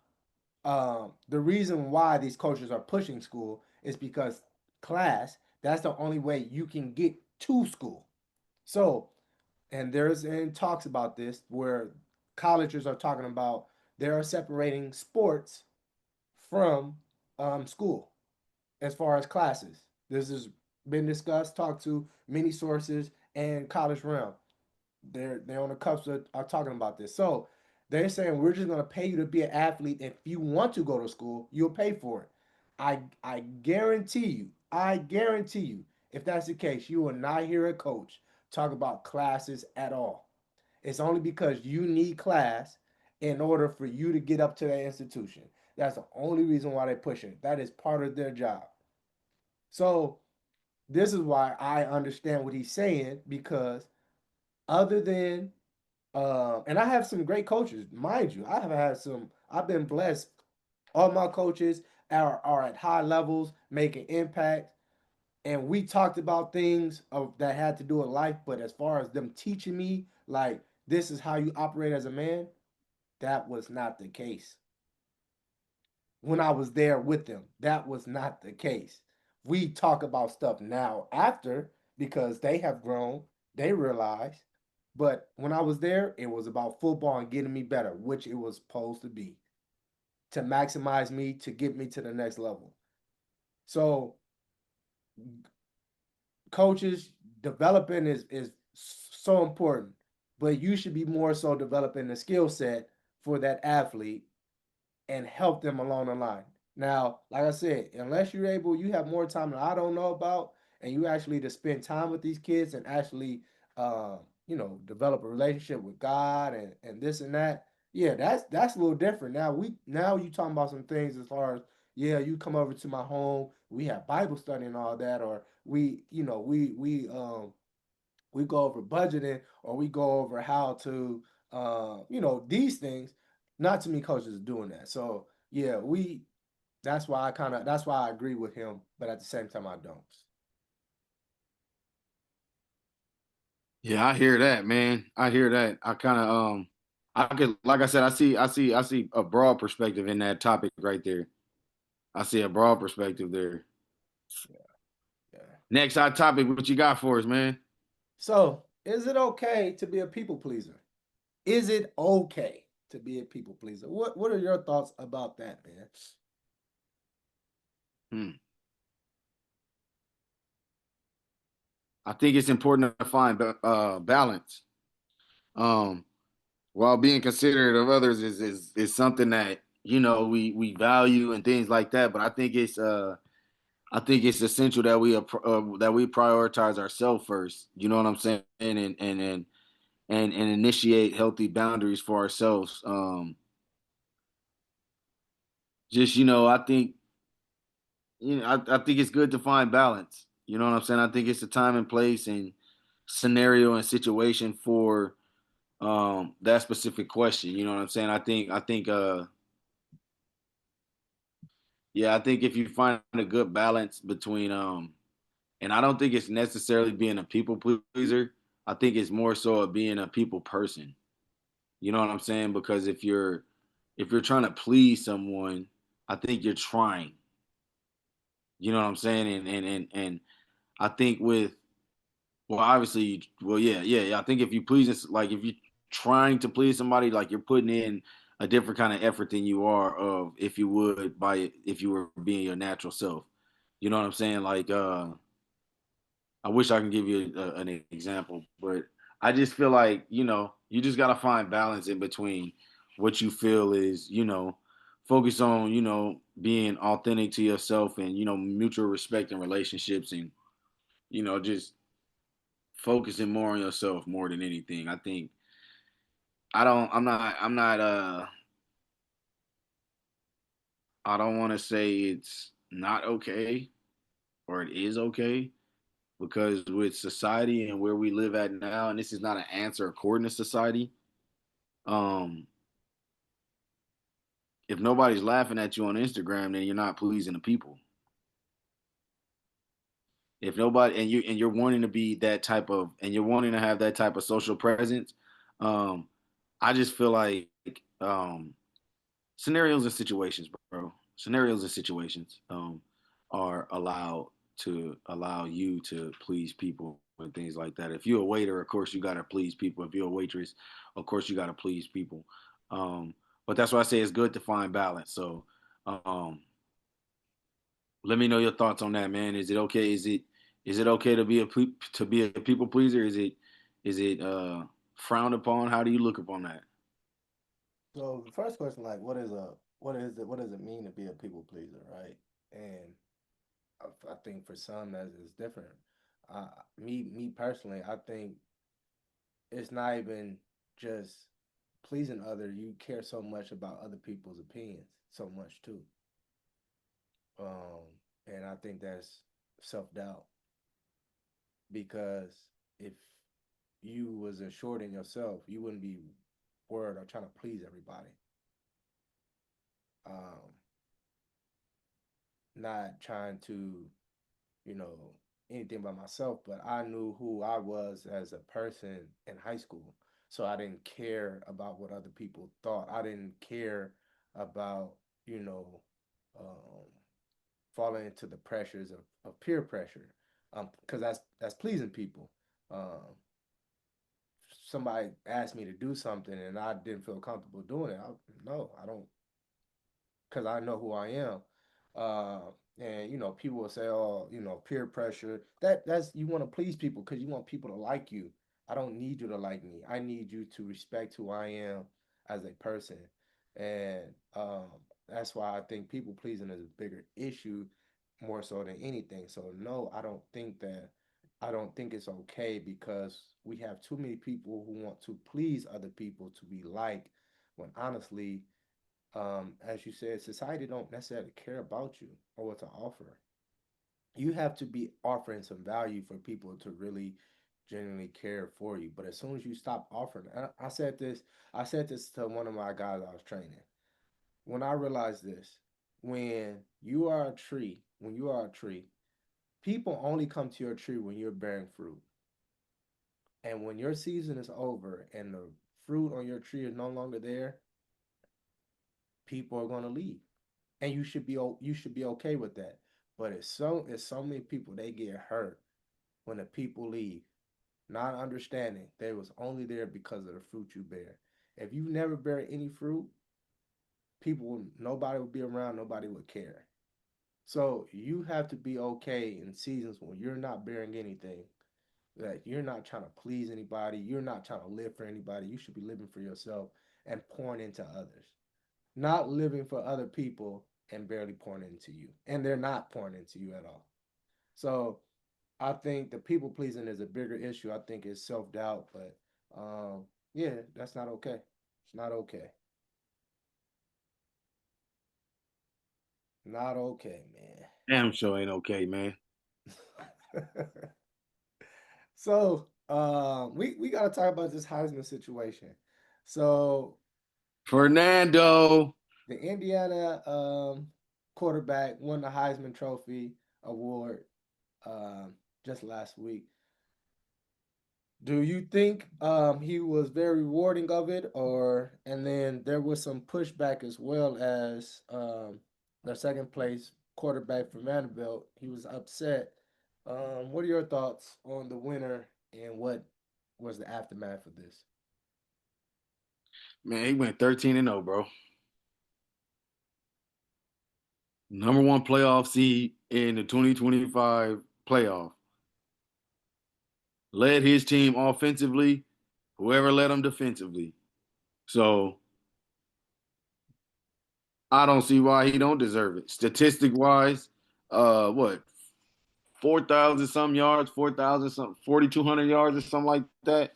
the reason why these coaches are pushing school is because class, that's the only way you can get to school. So, and there's in talks about this where colleges are talking about they are separating sports from school as far as classes. This has been discussed, talked to many sources and college realm. They're on the cusp of are talking about this. So they're saying we're just gonna pay you to be an athlete. If you want to go to school, you'll pay for it. I guarantee you, if that's the case, you will not hear a coach talk about classes at all. It's only because you need class in order for you to get up to that institution. That's the only reason why they're pushing it. That is part of their job. So this is why I understand what he's saying because other than and I have some great coaches, mind you. I have had some. I've been blessed. All my coaches are at high levels, making impact. And we talked about things that had to do with life. But as far as them teaching me, like this is how you operate as a man, that was not the case. When I was there with them, that was not the case. We talk about stuff now after because they have grown, they realize. But when I was there, it was about football and getting me better, which it was supposed to be to maximize me to get me to the next level. So coaches developing is so important, but you should be more so developing the skill set for that athlete and help them along the line. Now, like I said, unless you're able, you have more time that I don't know about, and you actually to spend time with these kids and actually, develop a relationship with God and this and that. Yeah, that's a little different. Now you talking about some things as far as yeah, you come over to my home, we have Bible study and all that, or we go over budgeting or we go over how to these things. Not too many coaches are doing that. So yeah, we that's why I agree with him, but at the same time I don't. Yeah, I hear that, man. I hear that. I kind of I could, like I said, I see a broad perspective in that topic right there. I see a broad perspective there. Yeah, yeah. Next hot topic, what you got for us, man? So is it okay to be a people pleaser? Is it okay to be a people pleaser? What are your thoughts about that, man? Hmm. I think it's important to find balance. Um, while being considerate of others is something that we value and things like that. But I think it's essential that we prioritize ourselves first. You know what I'm saying? And initiate healthy boundaries for ourselves. Just I think I think it's good to find balance. You know what I'm saying? I think it's a time and place and scenario and situation for that specific question. You know what I'm saying? I think if you find a good balance between and I don't think it's necessarily being a people pleaser. I think it's more so of being a people person. You know what I'm saying? Because if you're trying to please someone, I think you're trying. You know what I'm saying? And I think with well, obviously, well, yeah. I think if you please, like if you're trying to please somebody, like you're putting in a different kind of effort than you are of if you would by if you were being your natural self. You know what I'm saying? Like, I wish I can give you an example, but I just feel like you just gotta find balance in between what you feel is focus on being authentic to yourself and mutual respect in relationships and just focusing more on yourself more than anything. I think I don't want to say it's not okay or it is okay because with society and where we live at now, and this is not an answer according to society, um, if nobody's laughing at you on Instagram, then you're not pleasing the people. If nobody and you're wanting to be that type of and you're wanting to have that type of social presence, um, I just feel like um, scenarios and situations, bro. Scenarios and situations are allowed to allow you to please people and things like that. If you're a waiter, of course you gotta please people. If you're a waitress, of course you gotta please people. Um, but that's why I say it's good to find balance. So um, let me know your thoughts on that, man. Is it okay? Is it okay to be a people pleaser? Is it frowned upon? How do you look upon that? So the first question, like, what does it mean to be a people pleaser, right? And I think for some that is different. Uh, me personally, I think it's not even just pleasing other. You care so much about other people's opinions, so much too. Um, and I think that's self doubt because if you was assured in yourself, you wouldn't be worried or trying to please everybody. Um, not trying to, you know, anything by myself, but I knew who I was as a person in high school. So I didn't care about what other people thought. I didn't care about, you know, um, falling into the pressures of peer pressure. Because that's pleasing people. Um, somebody asked me to do something and I didn't feel comfortable doing it. No, I don't, because I know who I am. Uh, And people will say, "Oh, peer pressure." That's you want to please people because you want people to like you. I don't need you to like me. I need you to respect who I am as a person, and that's why I think people pleasing is a bigger issue more so than anything. So no, I don't think it's okay because we have too many people who want to please other people to be liked, when honestly, as you said, society don't necessarily care about you or what to offer. You have to be offering some value for people to really genuinely care for you. But as soon as you stop offering, I said this to one of my guys I was training. When I realized this, when you are a tree, people only come to your tree when you're bearing fruit. And when your season is over and the fruit on your tree is no longer there, people are going to leave. And you should be okay with that. But it's so many people they get hurt when the people leave, not understanding they was only there because of the fruit you bear. If you never bear any fruit, nobody would be around, nobody would care. So you have to be okay in seasons when you're not bearing anything, that you're not trying to please anybody, you're not trying to live for anybody. You should be living for yourself and pouring into others, not living for other people and barely pouring into you. And they're not pouring into you at all. So I think the people pleasing is a bigger issue. I think it's self doubt, but yeah, that's not okay. It's not okay. Not okay, Damn sure ain't okay, man. man. So we got to talk about this Heisman situation. So Fernando. the Indiana quarterback won the Heisman Trophy award just last week. Do you think he was very rewarding of it, or and then there was some pushback as well as the second place quarterback from Vanderbilt. He was upset. What are your thoughts on the winner and what was the aftermath of this? Man, he went 13-0, bro. Number one playoff seed in the 2025 playoff. Led his team offensively, whoever led him defensively. So I don't see why he don't deserve it. Statistic wise, what 4,000 some yards, 4,000 some 4,200 yards or something like that.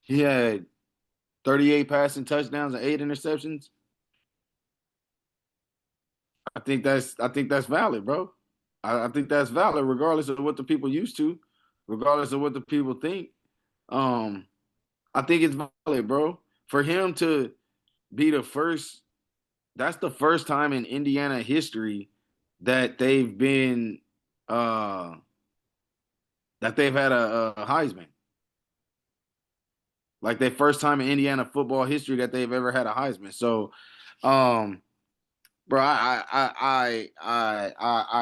He had 38 passing touchdowns and 8 interceptions. I think that's valid, bro. I think that's valid, regardless of what the people used to, regardless of what the people think. Um, I think it's valid, bro. For him to be the first, that's the first time in Indiana history that they've been uh that they've had a Heisman. Like their first time in Indiana football history that they've ever had a Heisman. So um bro, I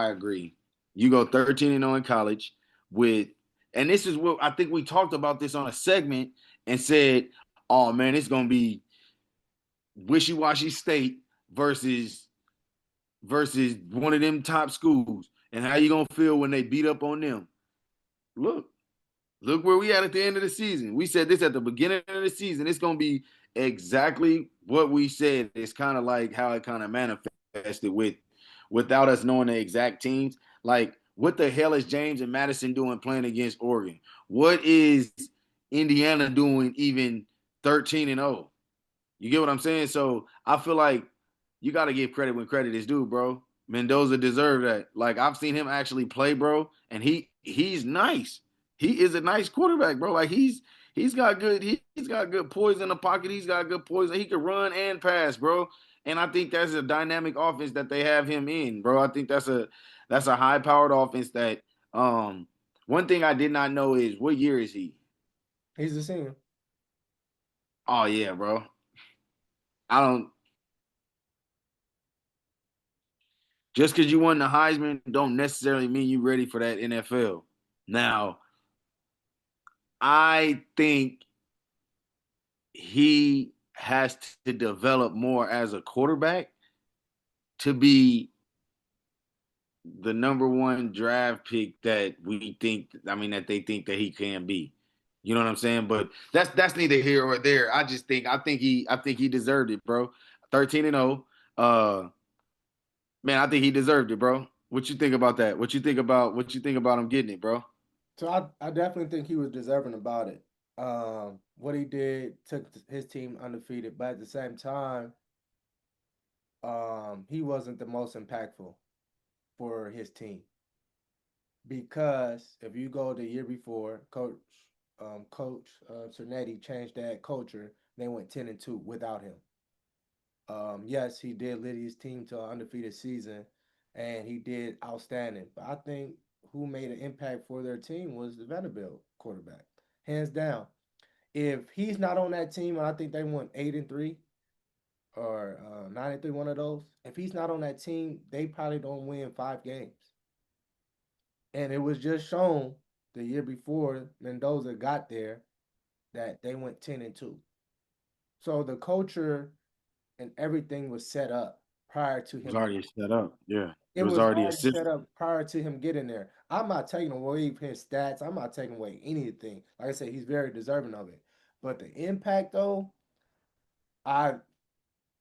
agree. You go 13-0 in college with, and this is what I think we talked about this on a segment and said, oh man, it's gonna be wishy-washy state versus one of them top schools. And how you gonna feel when they beat up on them? Look, look where we at the end of the season. We said this at the beginning of the season. It's gonna be exactly what we said. It's kind of like how it kind of manifested without us knowing the exact teams. Like, what the hell is James and Madison doing playing against Oregon? What is Indiana doing even 13-0? You get what I'm saying? So I feel like you got to give credit when credit is due, bro. Mendoza deserved that. Like, I've seen him actually play, bro, and he's nice. He is a nice quarterback, bro. Like, he's got good poise in the pocket. He's got good poise. He can run and pass, bro. And I think that's a dynamic offense that they have him in, bro. I think that's a high powered offense that one thing I did not know is what year is he? He's the senior. Oh yeah, bro. I don't Just because you won the Heisman don't necessarily mean you ready for that NFL. Now, I think he has to develop more as a quarterback to be the number one draft pick that we think, I mean, that they think that he can be. You know what I'm saying? But that's neither here or there. I think he deserved it, bro. 13-0. Man, I think he deserved it, bro. What you think about that? What you think about him getting it, bro? So I definitely think he was deserving about it. What he did took his team undefeated, but at the same time, he wasn't the most impactful for his team because if you go the year before, Coach Cernetti changed that culture. They went 10-2 without him. Yes, he did lead his team to an undefeated season, and he did outstanding. But I think who made an impact for their team was the Vanderbilt quarterback, hands down. If he's not on that team, and I think they went 8-3 or 9-3, one of those. If he's not on that team, they probably don't win 5 games. And it was just shown the year before Mendoza got there that they went 10-2. So the culture and everything was set up prior to It was him. already set up. Yeah. It It was was already a already set system. up prior to him getting there. I'm not taking away his stats. I'm not taking away anything. Like I said, he's very deserving of it. But the impact, though, I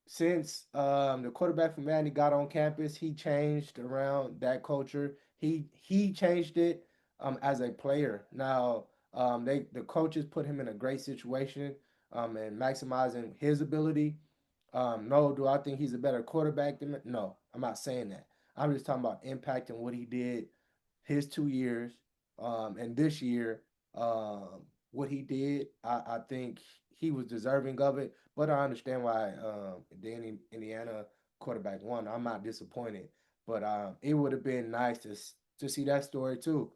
since the quarterback from Madden got on campus, he changed around that culture. He changed it as a player. Now the coaches put him in a great situation and maximizing his ability. No, do I think he's a better quarterback than no? I'm not saying that. I'm just talking about impact and what he did his 2 years and this year. What he did, I think he was deserving of it. But I understand why the Indiana quarterback won. I'm not disappointed, but it would have been nice to see that story too,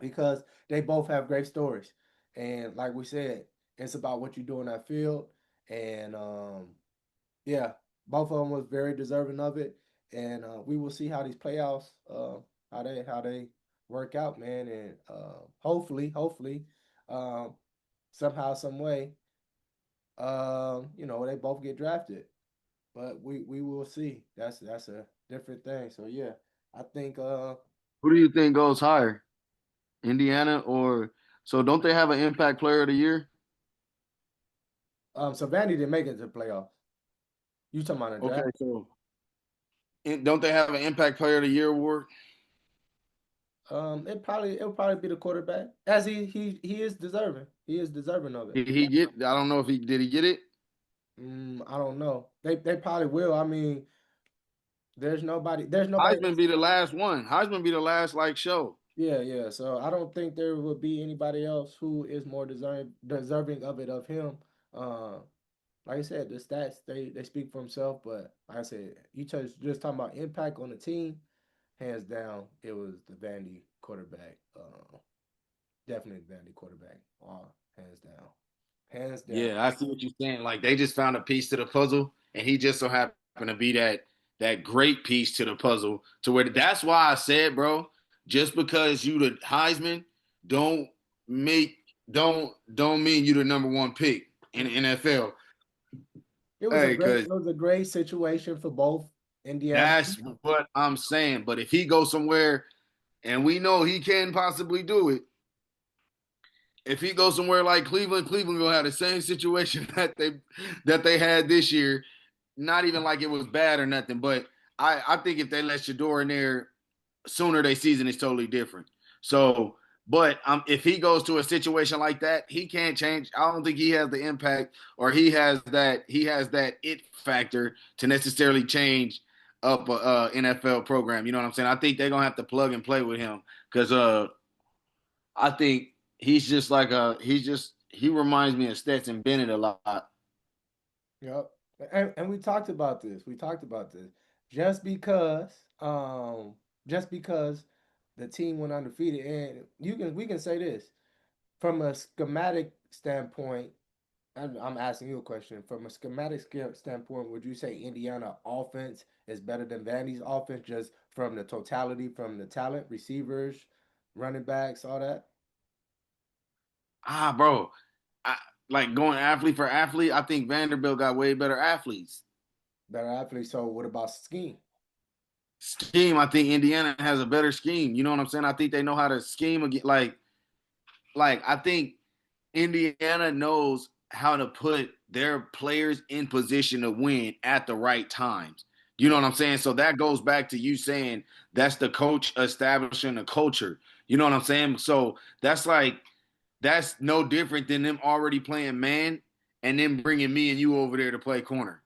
because they both have great stories. And like we said, it's about what you do in that field. And yeah, both of them was very deserving of it. And we will see how these playoffs, how they work out, man. And hopefully, um, somehow, some way, they both get drafted. But we will see. That's a different thing. So yeah, I think Who do you think goes higher? Indiana or so don't they have an impact player of the year? Vandy didn't make it to the playoffs. You talking about a Okay, draft? so don't they have an impact player of the year award? It'll probably be the quarterback, as he is deserving. He is deserving of it. Did he get I don't know if he did he get it? I don't know. They probably will. I mean, there's nobody Heisman else. be the last one. Heisman be the last like show. Yeah, yeah. So I don't think there will be anybody else who is more deserving of it of him. Uh, like I said, the stats they speak for himself. But like I said, you just talking about impact on the team. Hands down, it was the Vandy quarterback. Definitely the Vandy quarterback. Hands down, hands down. Yeah, I see what you're saying. Like they just found a piece to the puzzle, and he just so happened to be that great piece to the puzzle. To where that's why I said, bro, just because you the Heisman, don't make don't mean you the number one pick in the NFL. It was a Hey, great because it was a great situation for both Indiana. that's what I'm saying. But if he goes somewhere, and we know he can possibly do it, if he goes somewhere like Cleveland, Cleveland will have the same situation that they had this year. Not even like it was bad or nothing, but I think if they let Shador in there sooner, their season is totally different. So, but if he goes to a situation like that, he can't change. I don't think he has the impact or he has that it factor to necessarily change up a NFL program. You know what I'm saying? I think they're gonna have to plug and play with him because I think he reminds me of Stetson Bennett a lot. Yep. And we talked about this. We talked about this. Just because um just because the team went undefeated, and we can say this from a schematic standpoint. I'm asking you a question. From a schematic standpoint, would you say Indiana offense is better than Vandy's offense just from the totality, from the talent, receivers, running backs, all that? Bro, I, like going athlete for athlete, I think Vanderbilt got way better athletes. Better athletes. So what about scheme? scheme, I think Indiana has a better scheme. You know what I'm saying? I think they know how to scheme again. Like I think Indiana knows how to put their players in position to win at the right times. You know Yeah, what I'm saying? So that goes back to you saying that's the coach establishing a culture. You know what I'm saying? So that's no different than them already playing man and then bringing me and you over there to play corner.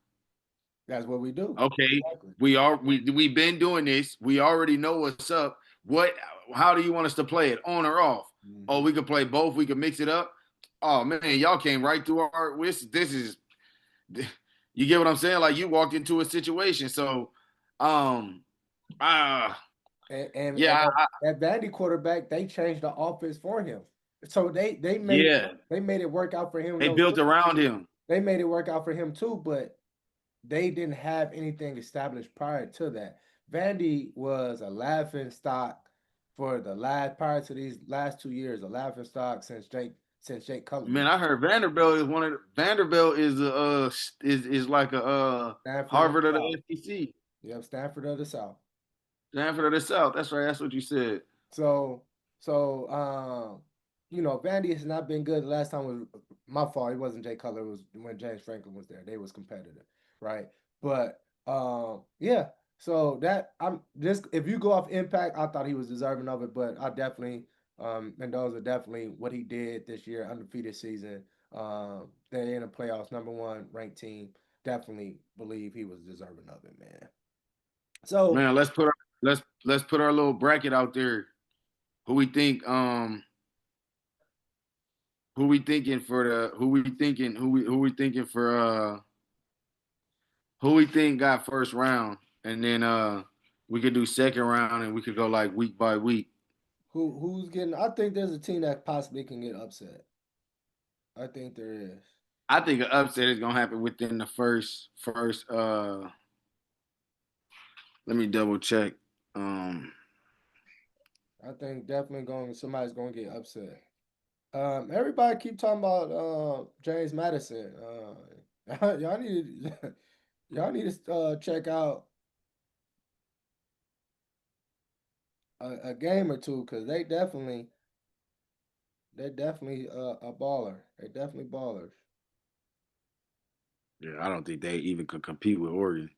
that's what we do. Okay, Exactly. we've been doing this. We already know what's up. What? How do you want us to play it? On or off? Oh, Hmm. we could play both. We could mix it up. Oh man, y'all came right through our. This is. You get what I'm saying? Like you walked into a situation. So, um, uh And yeah, that Vandy quarterback, they changed the offense for him. So yeah. they made it work out for him. They No, built around him. they made it work out for him too, but they didn't have anything established prior to that. Vandy was a laughing stock for the last prior to these last 2 years, a laughing stock since Jake Cutler. Man, I heard Vanderbilt is one of the, Vanderbilt is is like a Stanford of Harvard of the the South. SEC. Yep, Stanford of the South. Stanford of the South. That's right. That's what you said. So Vandy has not been good. The last time was my fault. It wasn't Jay Cutler. It was when James Franklin was there. They was competitive, right? But yeah. So that I'm just if you go off impact, I thought he was deserving of it, but I definitely Mendoza definitely what he did this year, undefeated season. They're in the playoffs, number one ranked team. Definitely believe he was deserving of it, man. So Man, let's put our little bracket out there. Who we think who we thinking for the who we thinking for who we think got first round, and then we could do second round and we could go like week by week. who's getting? I think there's a team that possibly can get upset. I think there is. I think an upset is gonna happen within the first let me double check. Um I think definitely somebody's going to get upset. Everybody keep talking about James Madison. Y'all need y'all need to check out a game or two because they definitely a baller. They definitely ballers. yeah, I don't think they even could compete with Oregon.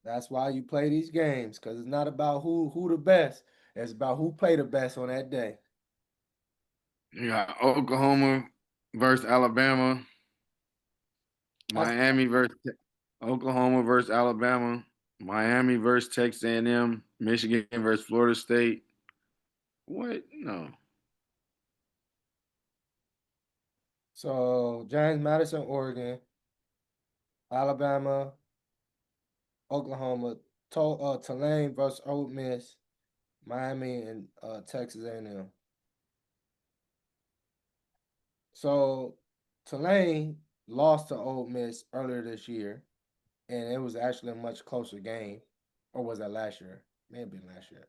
That's why you play these games because it's not about who the best. It's about who play the best on that day. You got Oklahoma versus Alabama, That's Miami versus Oklahoma versus Alabama, Miami versus Texas A&M, Michigan versus Florida State. What? No. so James Madison, Oregon, Alabama, Oklahoma, Tulane versus Ole Miss, Miami, and Texas A&M. So Tulane lost to Ole Miss earlier this year, and it was actually a much closer game, or was that last year? Maybe last year.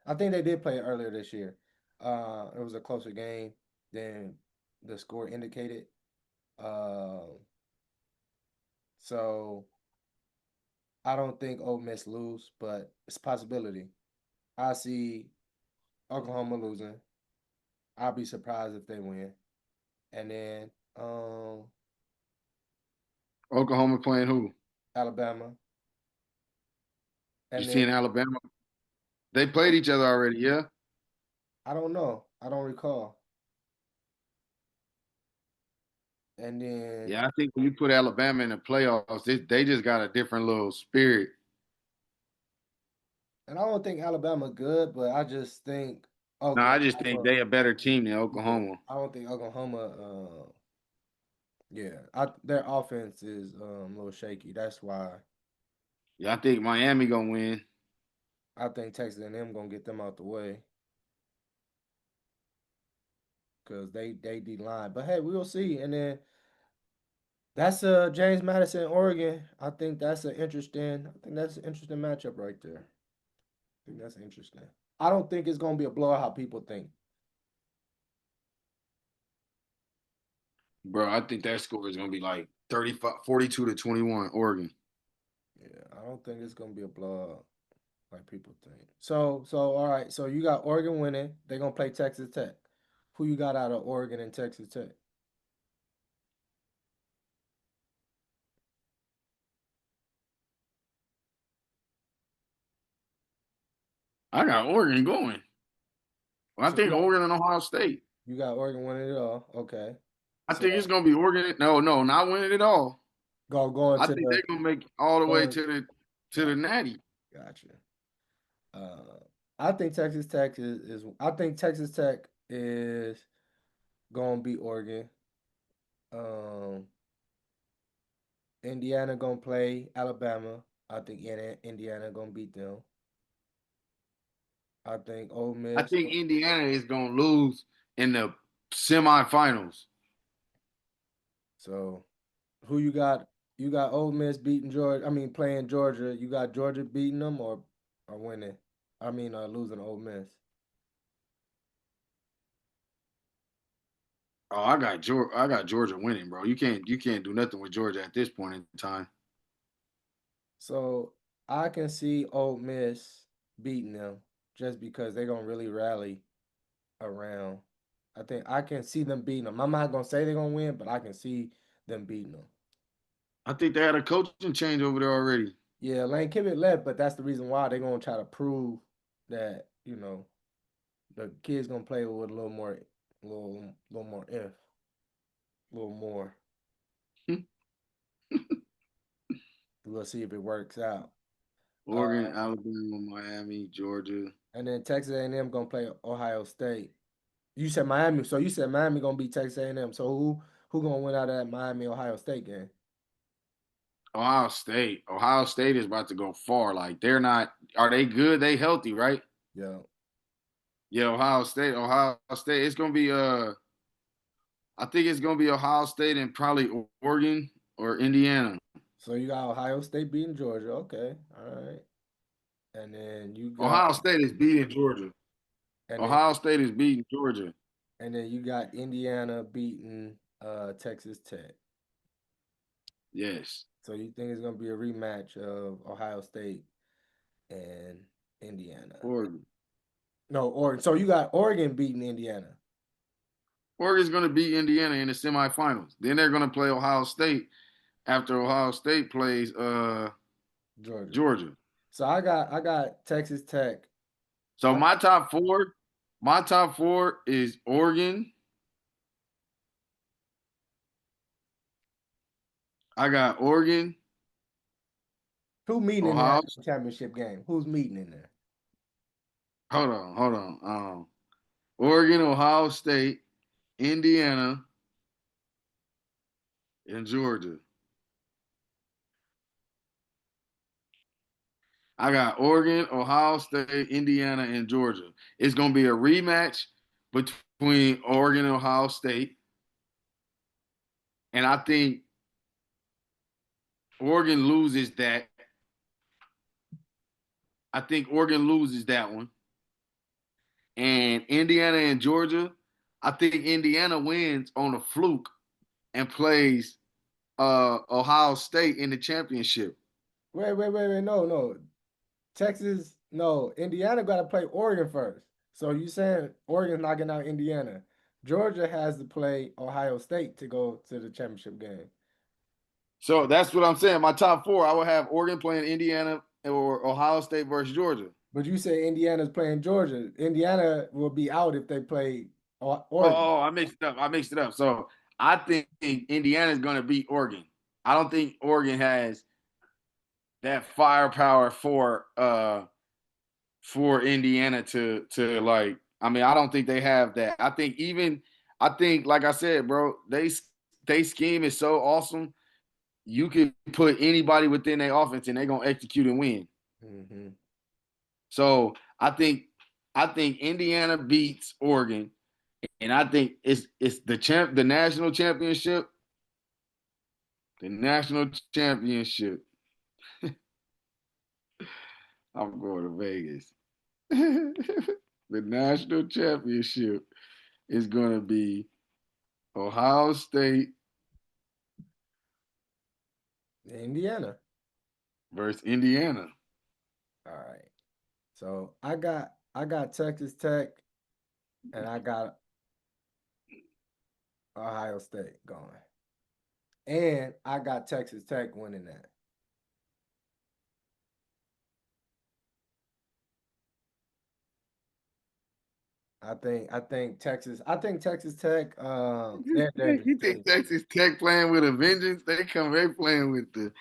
I think they did play it earlier this year. It was a closer game than the score indicated. Uh, so I don't think Ole Miss lose, but it's a possibility. I see Oklahoma losing. I'll be surprised if they win. And then Oklahoma playing who? Alabama. You And then seen Alabama? They played each other already, yeah? I don't know. I don't recall. And then Yeah, I think when you put Alabama in the playoffs, they just got a different little spirit. and I don't think Alabama good, but I just think No, I just think Oklahoma. they a better team than Yeah, Oklahoma. I don't think Oklahoma. Yeah, their offense is a little shaky. That's why Yeah, I think Miami gonna win. I think Texas A&M gonna get them out the way because they D line. But hey, we'll see. And then that's James Madison, Oregon. I think that's an interesting matchup right there. I think that's interesting. I don't think it's gonna be a blowout how people think. Bro, I think that score is gonna be like 35, 42 to 21, Oregon. Yeah, don't think it's gonna be a blowout like people think. So all right. So you got Oregon winning. They're gonna play Texas Tech. Who you got out of Oregon and Texas Tech? I got Oregon going. Well, I So think Oregon and Ohio State. you got Oregon winning it all. Okay. I So think it's gonna be Oregon. No, no, not winning it all. going I to think the they're gonna make it all the way going. to the Got Natty. gotcha. I think Texas Tech is I think Texas Tech is gonna beat Oregon. Um, Indiana gonna play Alabama. I think Indiana gonna beat them. I think Ole I Miss. think Indiana is gonna lose in the semifinals. So who you got? You got Ole Miss beating Georgia. I mean, playing Georgia. You got Georgia beating them or winning. I mean, losing to Ole Miss. Oh, I got Georgia winning, bro. You can't do nothing with Georgia at this point in time. So I can see Ole Miss beating them just because they're gonna really rally around. I think I can see them beating them. I'm not gonna say they're gonna win, but I can see them beating them. I think they had a coaching change over there already. Yeah, Lane Kiffin left, but that's the reason why they're gonna try to prove that the kids gonna play with a little more if, a little more. We'll see if it works out. Uh, Oregon, Alabama, Miami, Georgia. and then Texas A&M gonna play Ohio State. You said Miami, so you said Miami gonna beat Texas A&M. So who gonna win out of that Miami Ohio State game? Ohio State. Ohio State is about to go far. Like they're not. Are they good? They healthy, right? Yeah. Yeah, Ohio State. Ohio State. It's gonna be. I think it's gonna be Ohio State and probably Oregon or Indiana. So you got Ohio State beating Georgia. Okay. All right. And then you got Ohio State is beating Georgia. and then Ohio State is beating Georgia. you got Indiana beating Texas Tech. Yes. So you think it's gonna be a rematch of Ohio State and Indiana? Oregon. No, Oregon. So you got Oregon beating Indiana, Oregon's gonna beat Indiana in the semifinals. Then they're gonna play Ohio State after Ohio State plays Georgia. Georgia. So I got Texas Tech. So I, my top four is Oregon. I got Oregon, who meeting in the Ohio. national championship game? Who's meeting in there? Hold on. Oregon, Ohio State, Indiana, and Georgia. I got Oregon, Ohio State, Indiana, and Georgia. It's gonna be a rematch between Oregon and Ohio State, and I think Oregon loses that. I think Oregon loses that one. And Indiana and Georgia, I think Indiana wins on a fluke and plays Ohio State in the championship. Wait. No. Texas, no. Indiana got to play Oregon first. So you saying Oregon's knocking out Indiana? Georgia has to play Ohio State to go to the championship game. So that's what I'm saying. My top four, I would have Oregon playing Indiana or Ohio State versus Georgia. But you say Indiana's playing Georgia. Indiana will be out if they play Oregon. Oh, I mixed it up. So I think Indiana's going to beat Oregon. I don't think Oregon has that firepower for Indiana to like. I mean, I don't think they have that. I think like I said, bro, they scheme is so awesome. You can put anybody within their offense and they're gonna execute and win. Mm-hmm. So I think Indiana beats Oregon, and I think it's the national championship. The national championship. I'm going to Vegas. The national championship is going to be Ohio State. Indiana. versus Indiana. All right. So I got Texas Tech and I got Ohio State going. And I got Texas Tech winning that. I think Texas Tech they're the You think team. Texas Tech playing with a vengeance? They playing with the.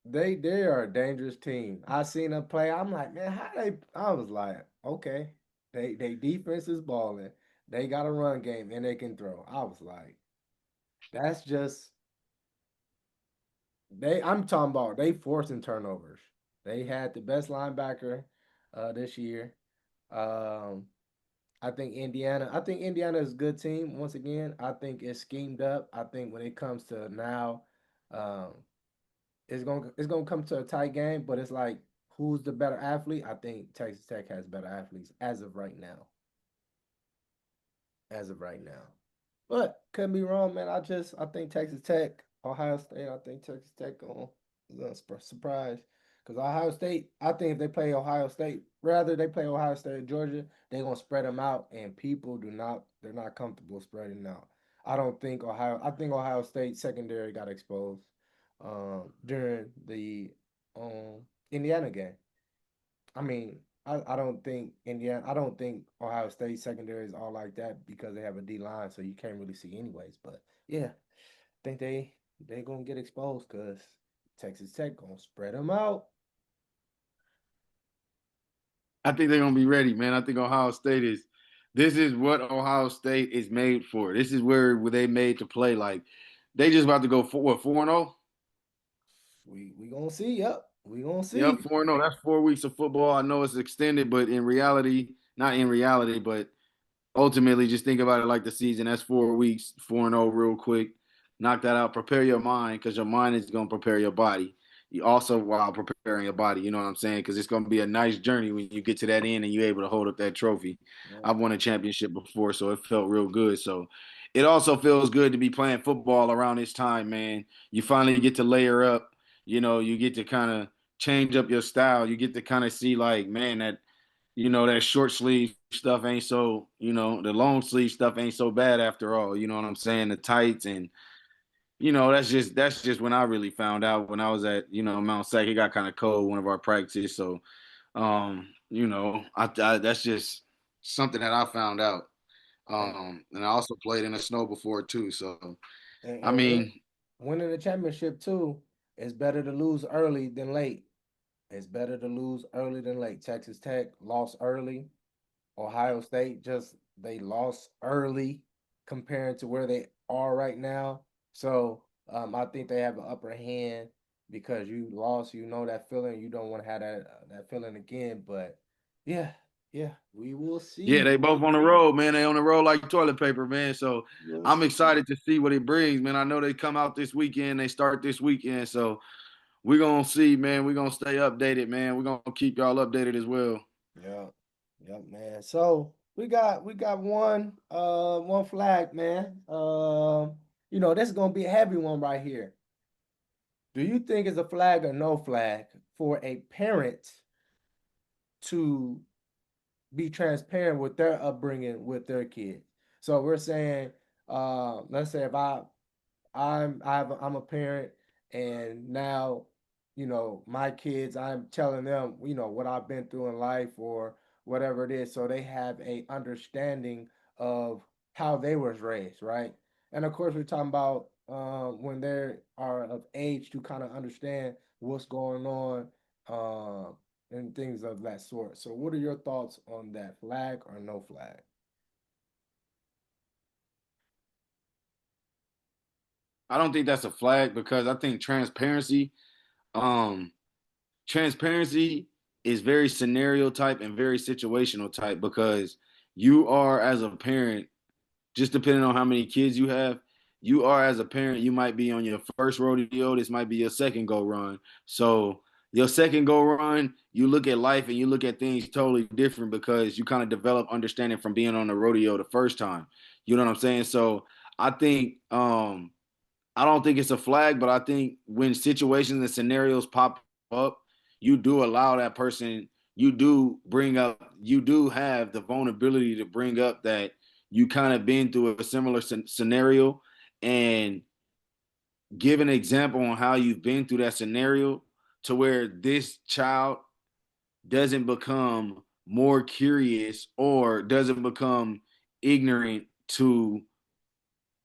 They are a dangerous team. I seen them play. I'm like, man, how they I was like, okay. They defense is balling. They got a run game and they can throw. I was like, that's just I'm talking about they forcing turnovers. They had the best linebacker this year. Um I think Indiana is a good team once again. I think it's schemed up. I think when it comes to now, um, it's gonna come to a tight game, but it's like who's the better athlete? I think Texas Tech has better athletes as of right now. As of right now. But could be wrong, man. I think Texas Tech, Ohio State. I think Texas Tech gonna surprise because Ohio State. I think if they play Ohio State, rather they play Ohio State or Georgia, they gonna spread them out, and people do not. They're not comfortable spreading out. I don't think Ohio. I think Ohio State secondary got exposed during the Indiana game. I mean, I don't think Indiana, I don't think Ohio State secondary is all like that because they have a D line, so you can't really see anyways. But yeah, I think they gonna get exposed because Texas Tech gonna spread them out. I think they're gonna be ready, man. I think Ohio State is. This is what Ohio State is made for. This is where they made to play. Like they just about to go for what 4-0. We gonna see. Yep, we gonna see. Yep, 4-0. That's 4 weeks of football. I know it's extended, but in reality, not in reality, but ultimately, just think about it like the season. That's 4 weeks, 4-0 real quick. Knock that out. Prepare your mind because your mind is going to prepare your body. You also while preparing your body, you know what I'm saying? Because it's going to be a nice journey when you get to that end and you're able to hold up that trophy. Yep. I've won a championship before, so it felt real good. So it also feels good to be playing football around this time, man. You finally get to layer up. You get to kind of change up your style. You get to kind of see like, man, that short sleeve stuff ain't so, the long sleeve stuff ain't so bad after all. You know what I'm saying? The tights and that's just when I really found out when I was at, Mount Sac. It got kind of cold one of our practices. So that's just something that I found out. And, And I also played in the snow before too. So and, I and win, mean, winning the championship too, it's better to lose early than late. It's better to lose early than late. Texas Tech lost early. Ohio State just they lost early compared to where they are right now. So I think they have an upper hand because you lost. You know that feeling. You don't want to have that feeling again. But yeah, yeah, we will yeah, see. they both on the road, man. They on the road like toilet paper, man. So We'll I'm see. excited to see what it brings, man. I know they come out this weekend. They start this weekend. So we're gonna see, man. We're gonna stay updated, man. We're gonna keep y'all updated as well. Yeah, yep, man. So we got one flag, man. This is gonna be a heavy one right here. Do you think it's a flag or no flag for a parent to be transparent with their upbringing with their kids? So we're saying, let's say if I'm a parent, and now, my kids, I'm telling them, what I've been through in life or whatever it is, so they have a understanding of how they was raised, right? And of course, we're talking about when they are of age to kind of understand what's going on, and things of that sort. So, what are your thoughts on that, flag or no flag? I don't think that's a flag because I think um, transparency is very scenario type and very situational type because you are as a parent just depending on how many kids you have, you are as a parent, you might be on your first rodeo. This might be your second go run. So your second go run, you look at life and you look at things totally different because you kind of develop understanding from being on the rodeo the first time. You know what I'm saying? So I think I don't think it's a flag, but I think when situations and scenarios pop up, you do allow that person, you do bring up, you do have the vulnerability to bring up that you kind of been through a similar scenario and give an example on how you've been through that scenario to where this child doesn't become more curious or doesn't become ignorant to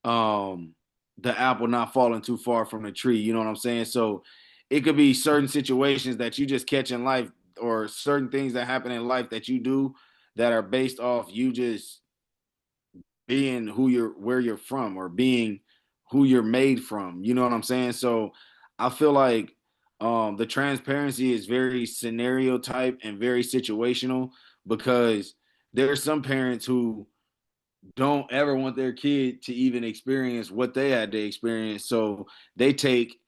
um the apple not falling too far from the tree. You know what I'm saying? So it could be certain situations that you just catch in life or certain things that happen in life that you do that are based off you just being who you're where you're from or being who you're made from. You know what I'm saying? So I feel like the transparency is very scenario type and very situational because there are some parents who don't ever want their kid to even experience what they had to experience. So they take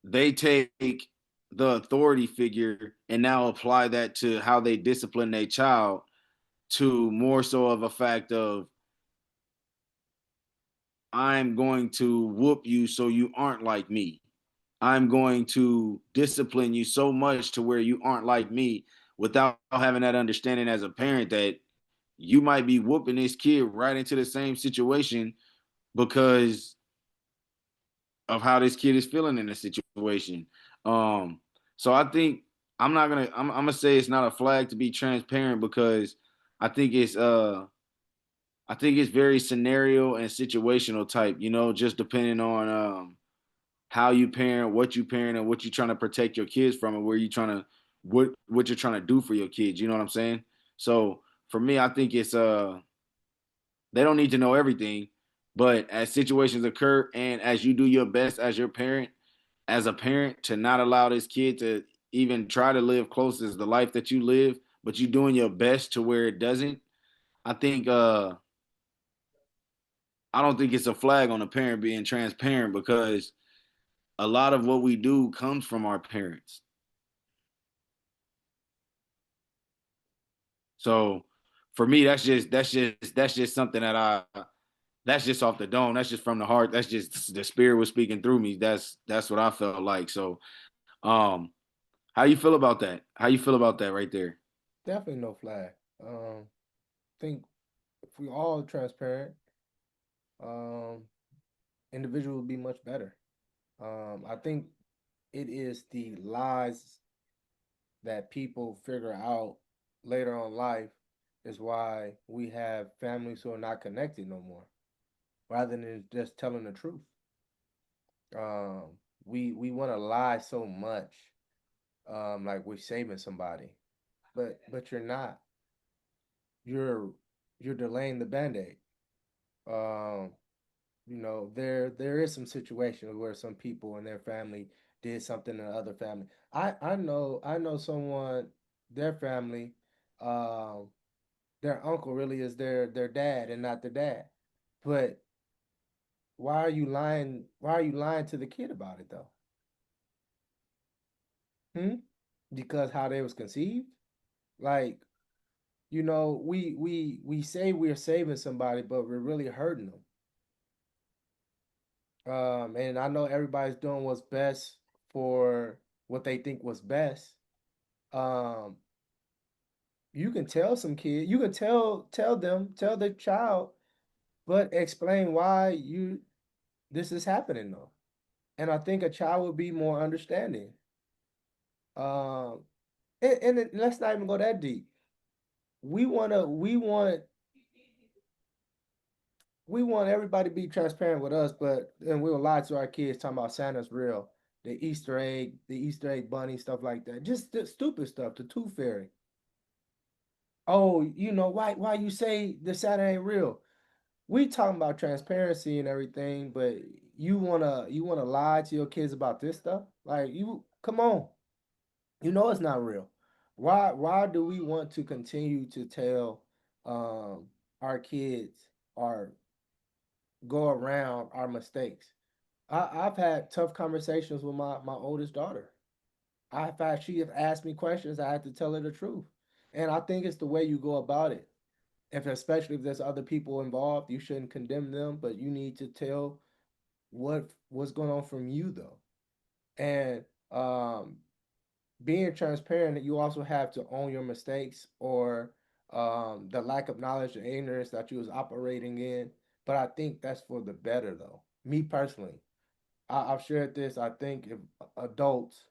they take the authority figure and now apply that to how they discipline their child to more so of a fact of I'm going to whoop you so you aren't like me. I'm going to discipline you so much to where you aren't like me without having that understanding as a parent that you might be whooping this kid right into the same situation because of how this kid is feeling in the situation. Um, so I think I'm gonna say it's not a flag to be transparent because I think it's uh I think it's very scenario and situational type, you know, just depending on how you parent, what you parent, and what you're trying to protect your kids from, and where you trying to what you're trying to do for your kids. You know what I'm saying? So for me, I think it's they don't need to know everything, but as situations occur and as you do your best as your parent, as a parent, to not allow this kid to even try to live close as the life that you live, but you doing your best to where it doesn't. I think I don't think it's a flag on a parent being transparent because a lot of what we do comes from our parents. So for me, that's just something that I that's just off the dome. That's just from the heart. That's just the spirit was speaking through me. That's what I felt like. So how you feel about that? How you feel about that right there? Definitely no flag. Think if we all transparent, um, individual would be much better. I think it is the lies that people figure out later on life is why we have families who are not connected no more, rather than just telling the truth. Um, we want to lie so much, like we're saving somebody, but you're not. You're you're delaying the band-aid. Um, there is some situations where some people in their family did something in the other family. I know someone, their family, um, their uncle really is their dad and not their dad. But why are you lying? Why are you lying to the kid about it though? Hmm? Because how they was conceived? Like, we say we're saving somebody, but we're really hurting them. And I know everybody's doing what's best for what they think was best. Um, you can tell some kid, you can tell the child, but explain why you this is happening though. And I think a child would be more understanding. Um, let's not even go that deep. We wanna we want everybody to be transparent with us, but then we'll lie to our kids talking about Santa's real, the Easter egg bunny, stuff like that. Just the stupid stuff, the tooth fairy. Oh, why you say the Santa ain't real? We talking about transparency and everything, but you wanna lie to your kids about this stuff? Like, you come on, it's not real. Why do we want to continue to tell our kids or go around our mistakes? I've had tough conversations with my oldest daughter. I've had she have asked me questions. I had to tell her the truth, and I think it's the way you go about it. If especially if there's other people involved, you shouldn't condemn them, but you need to tell what's going on from you though. And um, being transparent, you also have to own your mistakes or the lack of knowledge and ignorance that you was operating in. But I think that's for the better, though. Me personally, I've shared this. I think if adults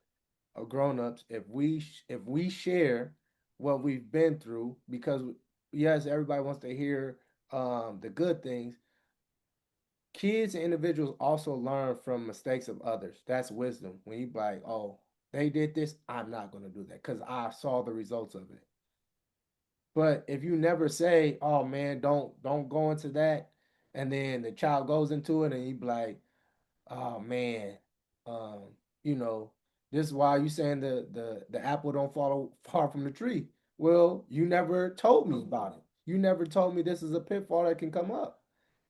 or grown-ups, if we share what we've been through, because yes, everybody wants to hear the good things. Kids and individuals also learn from mistakes of others. That's wisdom. When you be like, oh, they did this, I'm not gonna do that because I saw the results of it. But if you never say, oh man, don't go into that, and then the child goes into it and you be like, oh man, um, you know, this is why you saying the apple don't fall far from the tree. Well, you never told me about it. You never told me this is a pitfall that can come up.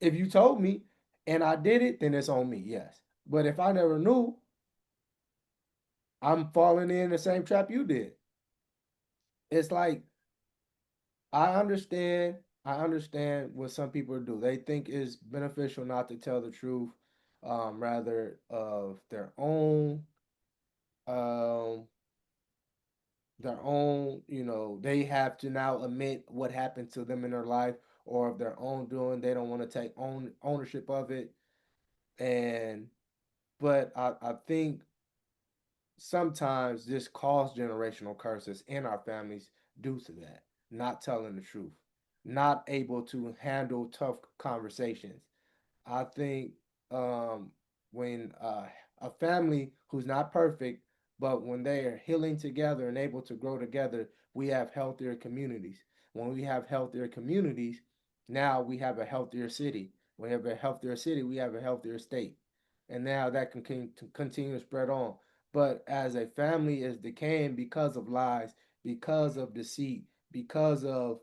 If you told me and I did it, then it's on me, yes. But if I never knew, I'm falling in the same trap you did. It's like I understand what some people do. They think it's beneficial not to tell the truth, rather of um, you know, they have to now admit what happened to them in their life or of their own doing. They don't want to take ownership of it. And but I think sometimes this caused generational curses in our families due to that, not telling the truth, not able to handle tough conversations. I think um, when a family who's not perfect, but when they are healing together and able to grow together, we have healthier communities. When we have healthier communities, now we have a healthier city. When we have a healthier city, we have a healthier state. And now that can continue to spread on. But as a family is decaying because of lies, because of deceit, because of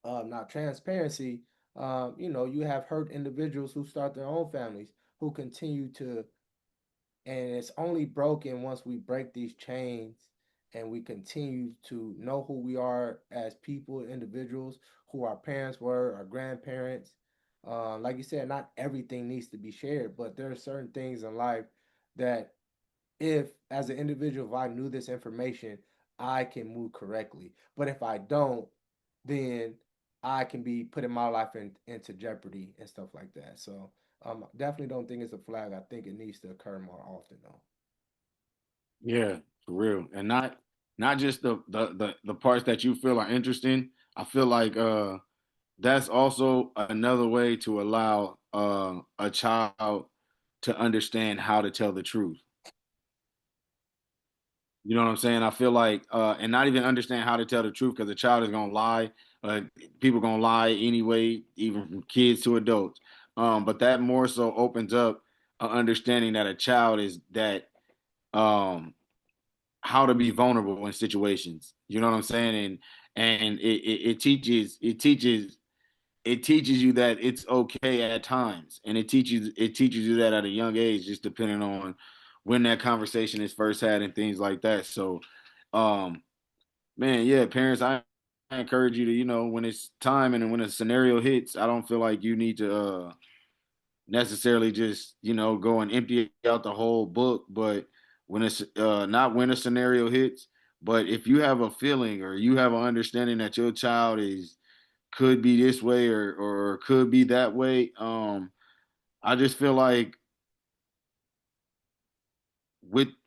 not transparency, you know, you have hurt individuals who start their own families who continue to, and it's only broken once we break these chains and we continue to know who we are as people, individuals, who our parents were, our grandparents. Like you said, not everything needs to be shared, but there are certain things in life that if as an individual if I knew this information I can move correctly, but if I don't, then I can be putting my life into jeopardy and stuff like that. So definitely don't think it's a flag. I think it needs to occur more often though. Yeah, for real, and not just the parts that you feel are interesting. I feel like that's also another way to allow a child to understand how to tell the truth. You know what I'm saying? I feel like, and not even understand how to tell the truth because the child is gonna lie. People gonna lie anyway, even from kids to adults. But that more so opens up an understanding that a child is that um, how to be vulnerable in situations. You know what I'm saying? And it teaches you that it's okay at times, and it teaches you that at a young age, just depending on when that conversation is first had and things like that. So, um, man, yeah, parents, I encourage you to, when it's time and when a scenario hits, I don't feel like you need to necessarily just, go and empty out the whole book, but when it's not when a scenario hits, but if you have a feeling or you have an understanding that your child is could be this way or could be that way. I just feel like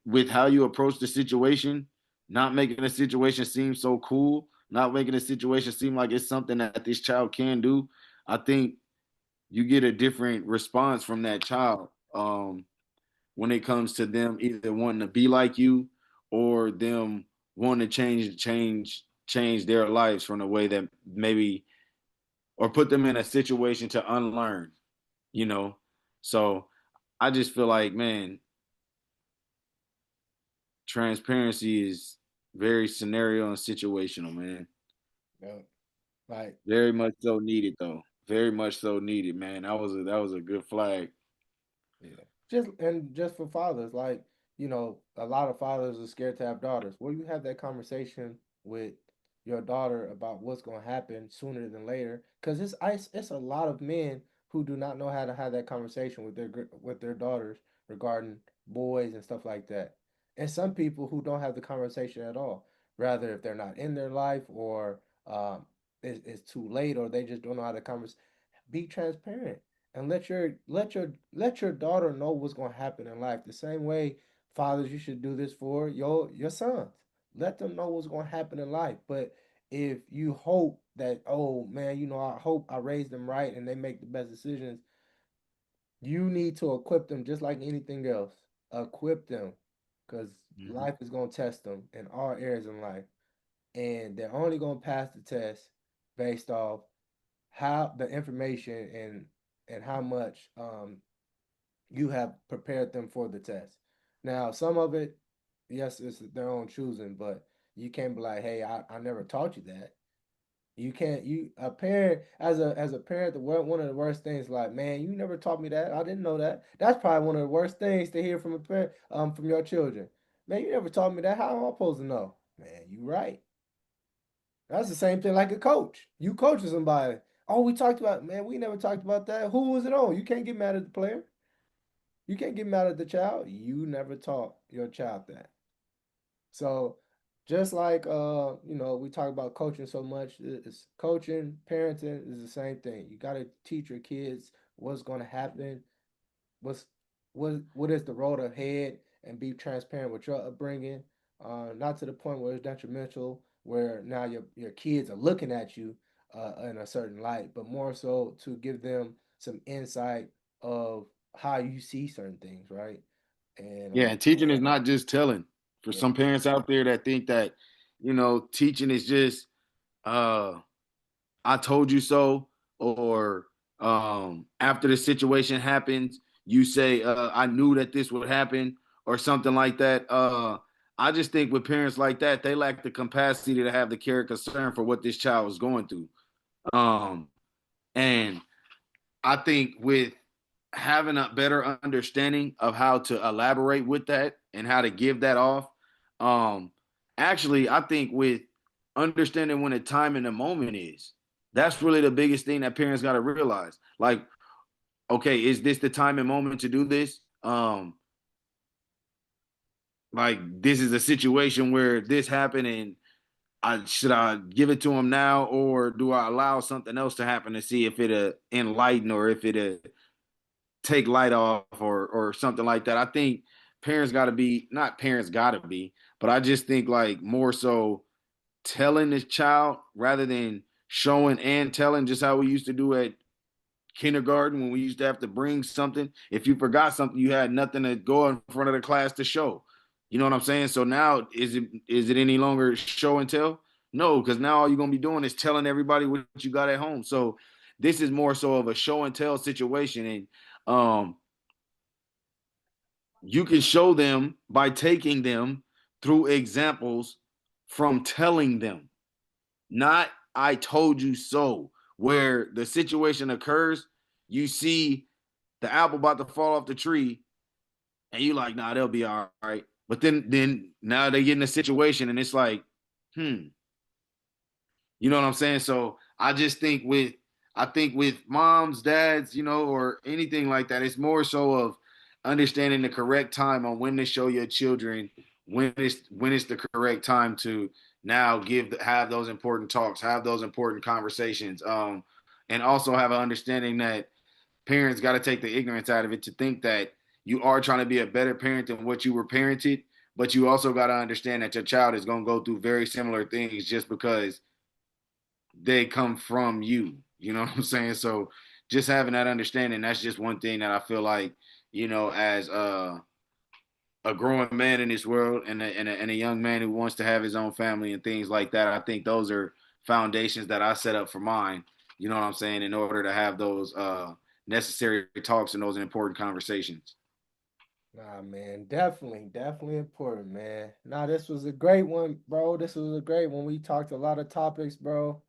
with how you approach the situation, not making the situation seem so cool, not making the situation seem like it's something that this child can do, I think you get a different response from that child when it comes to them either wanting to be like you or them wanting to change their lives from the way that maybe or put them in a situation to unlearn, you know. So I just feel like, man, transparency is very scenario and situational, man. Yeah. Like Very much so needed, though. Very much so needed, man. That was a good flag. yeah. Just for fathers, like, you know, a lot of fathers are scared to have daughters. Well, you have that conversation with your daughter about what's going to happen sooner than later, because it's a lot of men who do not know how to have that conversation with with their daughters regarding boys and stuff like that. and some people who don't have the conversation at all. Rather, if they're not in their life or it's too late or they just don't know how to converse, be transparent and let your daughter know what's going to happen in life. The same way, fathers, you should do this for your sons. Let them know what's going to happen in life. But if you hope that, oh man, I hope I raise them right and they make the best decisions, you need to equip them just like anything else. Equip them because Mhm. life is going to test them in all areas in life. And they're only going to pass the test based off how the information and how much you have prepared them for the test. Now, some of it, yes, it's their own choosing, but you can't be like, hey, I never taught you that. You can't you a parent as a parent one of the worst things like, man, you never taught me that. I didn't know that. That's probably one of the worst things to hear from a parent from your children. Man, you never taught me that. How am I supposed to know? Man, you right. That's the same thing like a coach. You coaching somebody. Oh, we talked about, man, we never talked about that. Who was it on? You can't get mad at the player. You can't get mad at the child. You never taught your child that. So just like we talk about coaching so much, it's coaching, parenting is the same thing. You gotta teach your kids what's gonna happen, what's what is the road ahead, and be transparent with your upbringing. Not to the point where it's detrimental, where now your kids are looking at you in a certain light, but more so to give them some insight of how you see certain things, right? And Yeah, and teaching is not just telling. For yeah, some parents out there that think that, teaching is just uh I told you so, or after the situation happens, you say, I knew that this would happen, or something like that. I just think with parents like that, they lack the capacity to have the care and concern for what this child is going through. Um, and I think with having a better understanding of how to elaborate with that and how to give that off, um, actually, I think with understanding when the time and the moment is, that's really the biggest thing that parents got to realize. Like, okay, is this the time and moment to do this? Like this is a situation where this happened and I give it to him now, or do I allow something else to happen to see if it'll enlighten or if it'll take light off or something like that. I think parents got to be not parents got to be, but I just think like more so telling this child rather than showing and telling, just how we used to do at kindergarten when we used to have to bring something. If you forgot something, you had nothing to go in front of the class to show. You know what I'm saying? So now is it any longer show and tell? No, because now all you're gonna be doing is telling everybody what you got at home. So this is more so of a show and tell situation, and um, you can show them by taking them through examples from telling them, not I told you so, where the situation occurs, you see the apple about to fall off the tree, and you like, nah, they'll be all right. But then now they get in a situation and it's like, hmm, you know what I'm saying? So I think with moms, dads, or anything like that, it's more so of understanding the correct time on when to show your children when it's the correct time to now have those important talks, have those important conversations, and also have an understanding that parents got to take the ignorance out of it to think that you are trying to be a better parent than what you were parented, but you also got to understand that your child is going to go through very similar things just because they come from you. You know what I'm saying? So just having that understanding, that's just one thing that I feel like, as a growing man in this world and a young man who wants to have his own family and things like that, I think those are foundations that I set up for mine. You know what I'm saying? In order to have those necessary talks and those important conversations. nah, man, definitely important, man. Nah, this was a great one, bro. This was a great one. We talked a lot of topics, bro.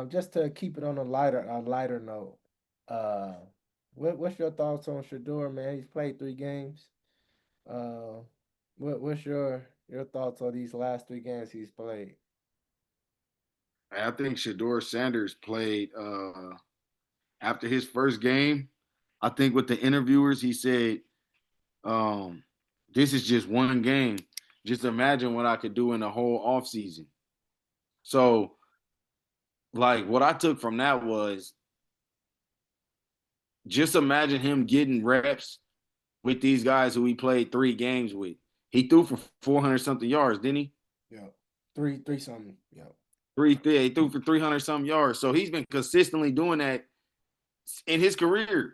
Just to keep it on a lighter note. Uh, what's your thoughts on Shador, man? He's played 3 games. Uh, what's your thoughts on these last 3 games he's played? I think Shador Sanders played after his first game. I think with the interviewers, he said, this is just one game. just imagine what I could do in the whole off season. So, like, what I took from that was just imagine him getting reps with these guys who he played 3 games with. He threw for 400 something yards, didn't he? Yeah, three something. Yeah, He threw for 300 something yards. So he's been consistently doing that in his career.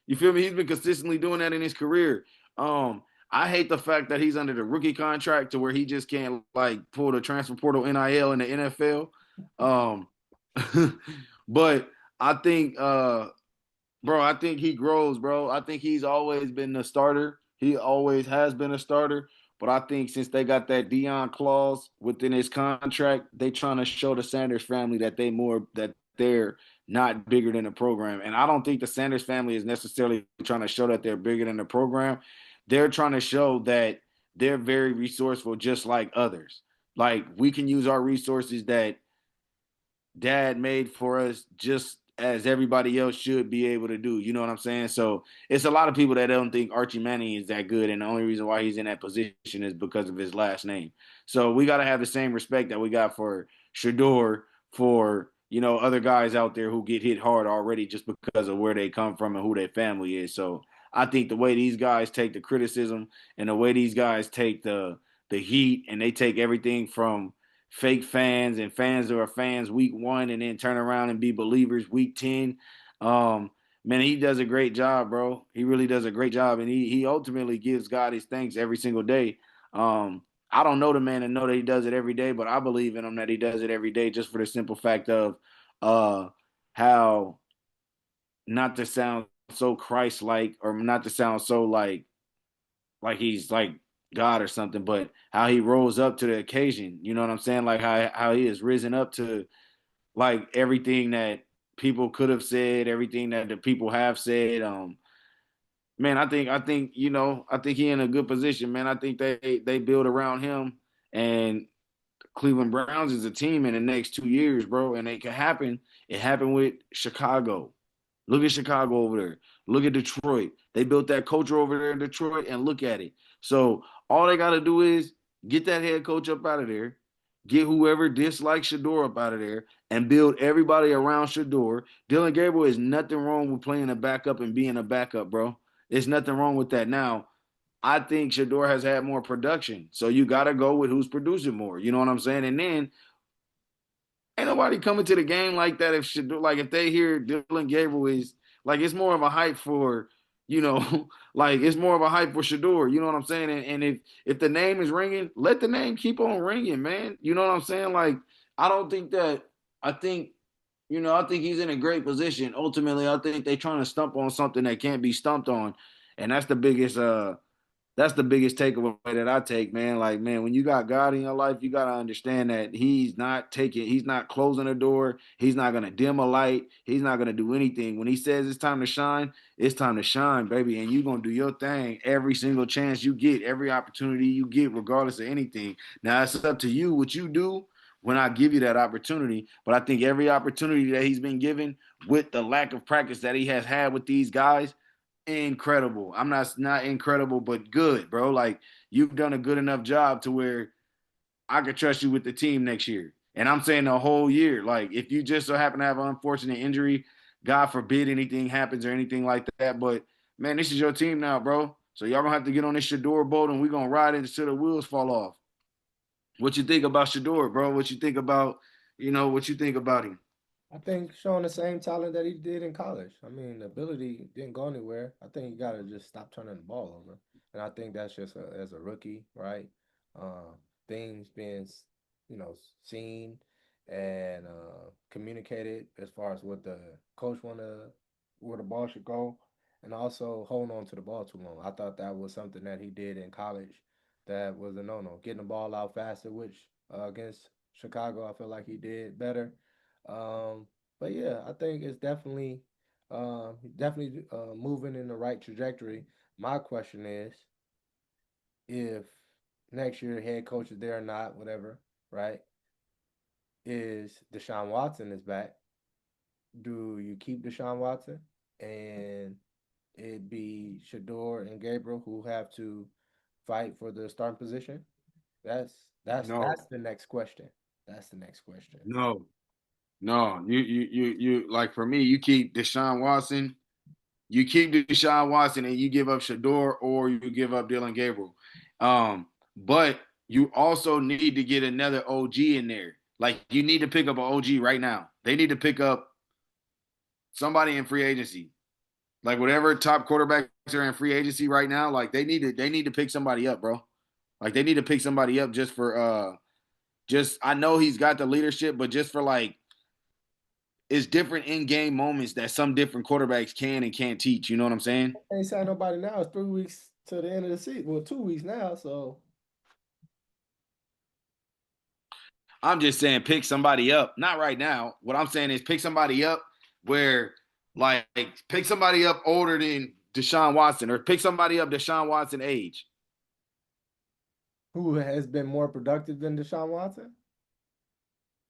You feel me? He's been consistently doing that in his career. I hate the fact that he's under the rookie contract to where he just can't like pull the transfer portal NIL in the NFL. Um, but I think bro, I think he grows, bro. I think he's always been the starter. He always has been a starter. But I think since they got that Dion clause within his contract, they trying to show the Sanders family that they're not bigger than the program. And I don't think the Sanders family is necessarily trying to show that they're bigger than the program. They're trying to show that they're very resourceful, just like others. Like we can use our resources that dad made for us just as everybody else should be able to do. You know what I'm saying? So it's a lot of people that don't think Archie Manning is that good, and the only reason why he's in that position is because of his last name. So we got to have the same respect that we got for Shador, for other guys out there who get hit hard already just because of where they come from and who their family is. So I think the way these guys take the criticism and the way these guys take the heat and they take everything from fake fans and fans that are fans week 1 and then turn around and be believers week 10. Man, he does a great job, bro. He really does a great job, and he ultimately gives God his thanks every single day. I don't know the man and know that he does it every day, but I believe in him that he does it every day just for the simple fact of uh, how not to sound so Christ-like or not to sound so like he's like God or something, but how he rose up to the occasion. You know what I'm saying? Like how he has risen up to like everything that people could have said, everything that the people have said. Man, I think he in a good position, man. I think they build around him, and Cleveland Browns is a team in the next 2 years, bro, and it can happen. It happened with Chicago. Look at Chicago over there. Look at Detroit. They built that culture over there in Detroit, and look at it. So all they got to do is get that head coach up out of there, get whoever dislikes Shador up out of there, and build everybody around Shador. Dylan Gabriel is nothing wrong with playing a backup and being a backup, bro. There's nothing wrong with that. Now, I think Shador has had more production, so you got to go with who's producing more. You know what I'm saying? And then ain't nobody coming to the game like that if Shador, like if they hear Dylan Gabriel is like it's more of a hype for like it's more of a hype for Shador. You know what I'm saying? And if the name is ringing, let the name keep on ringing, man. You know what I'm saying? Like I don't think that I think I think he's in a great position. Ultimately, I think they're trying to stump on something that can't be stumped on, and that's the biggest takeaway that I take, man. Like, man, when you got God in your life, you got to understand that he's not closing a door. He's not going to dim a light. He's not going to do anything. When he says it's time to shine, baby. And you're going to do your thing every single chance you get, every opportunity you get, regardless of anything. Now, it's up to you what you do when I give you that opportunity. But I think every opportunity that he's been given with the lack of practice that he has had with these guys, incredible. I'm not incredible, but good, bro. Like you've done a good enough job to where I could trust you with the team next year. And I'm saying the whole year. Like if you just so happen to have an unfortunate injury, God forbid anything happens or anything like that. But man, this is your team now, bro. So y'all gonna have to get on this Shador boat and we're gonna ride it until the wheels fall off. What you think about Shador, bro? What you think about, what you think about him? I think showing the same talent that he did in college. I mean, the ability didn't go anywhere. I think you got to just stop turning the ball over, and I think that's just as a rookie, right? Uh, things being, seen and communicated as far as what the coach where the ball should go, and also holding on to the ball too long. I thought that was something that he did in college that was a no-no. Getting the ball out faster, which against Chicago, I feel like he did better. But yeah, I think it's definitely moving in the right trajectory. My question is, if next year head coach is there or not, whatever, right? Is Deshaun Watson is back? Do you keep Deshaun Watson and it be Shador and Gabriel who have to fight for the starting position? That's No, the next question. That's the next question. no, no. You like for me, you keep Deshaun Watson. You keep Deshaun Watson and you give up Shador or you give up Dylan Gabriel. But you also need to get another OG in there. Like you need to pick up an OG right now. They need to pick up somebody in free agency. Like whatever top quarterbacks are in free agency right now, like they need to pick somebody up, bro. Like they need to pick somebody up just for just I know he's got the leadership, but just for like it's different in game moments that some different quarterbacks can and can't teach. You know what I'm saying? Ain't signed nobody now. It's 3 weeks to the end of the season. Well, 2 weeks now. So I'm just saying pick somebody up. Not right now. What I'm saying is pick somebody up where like pick somebody up older than Deshaun Watson or pick somebody up Deshaun Watson age who has been more productive than Deshaun Watson?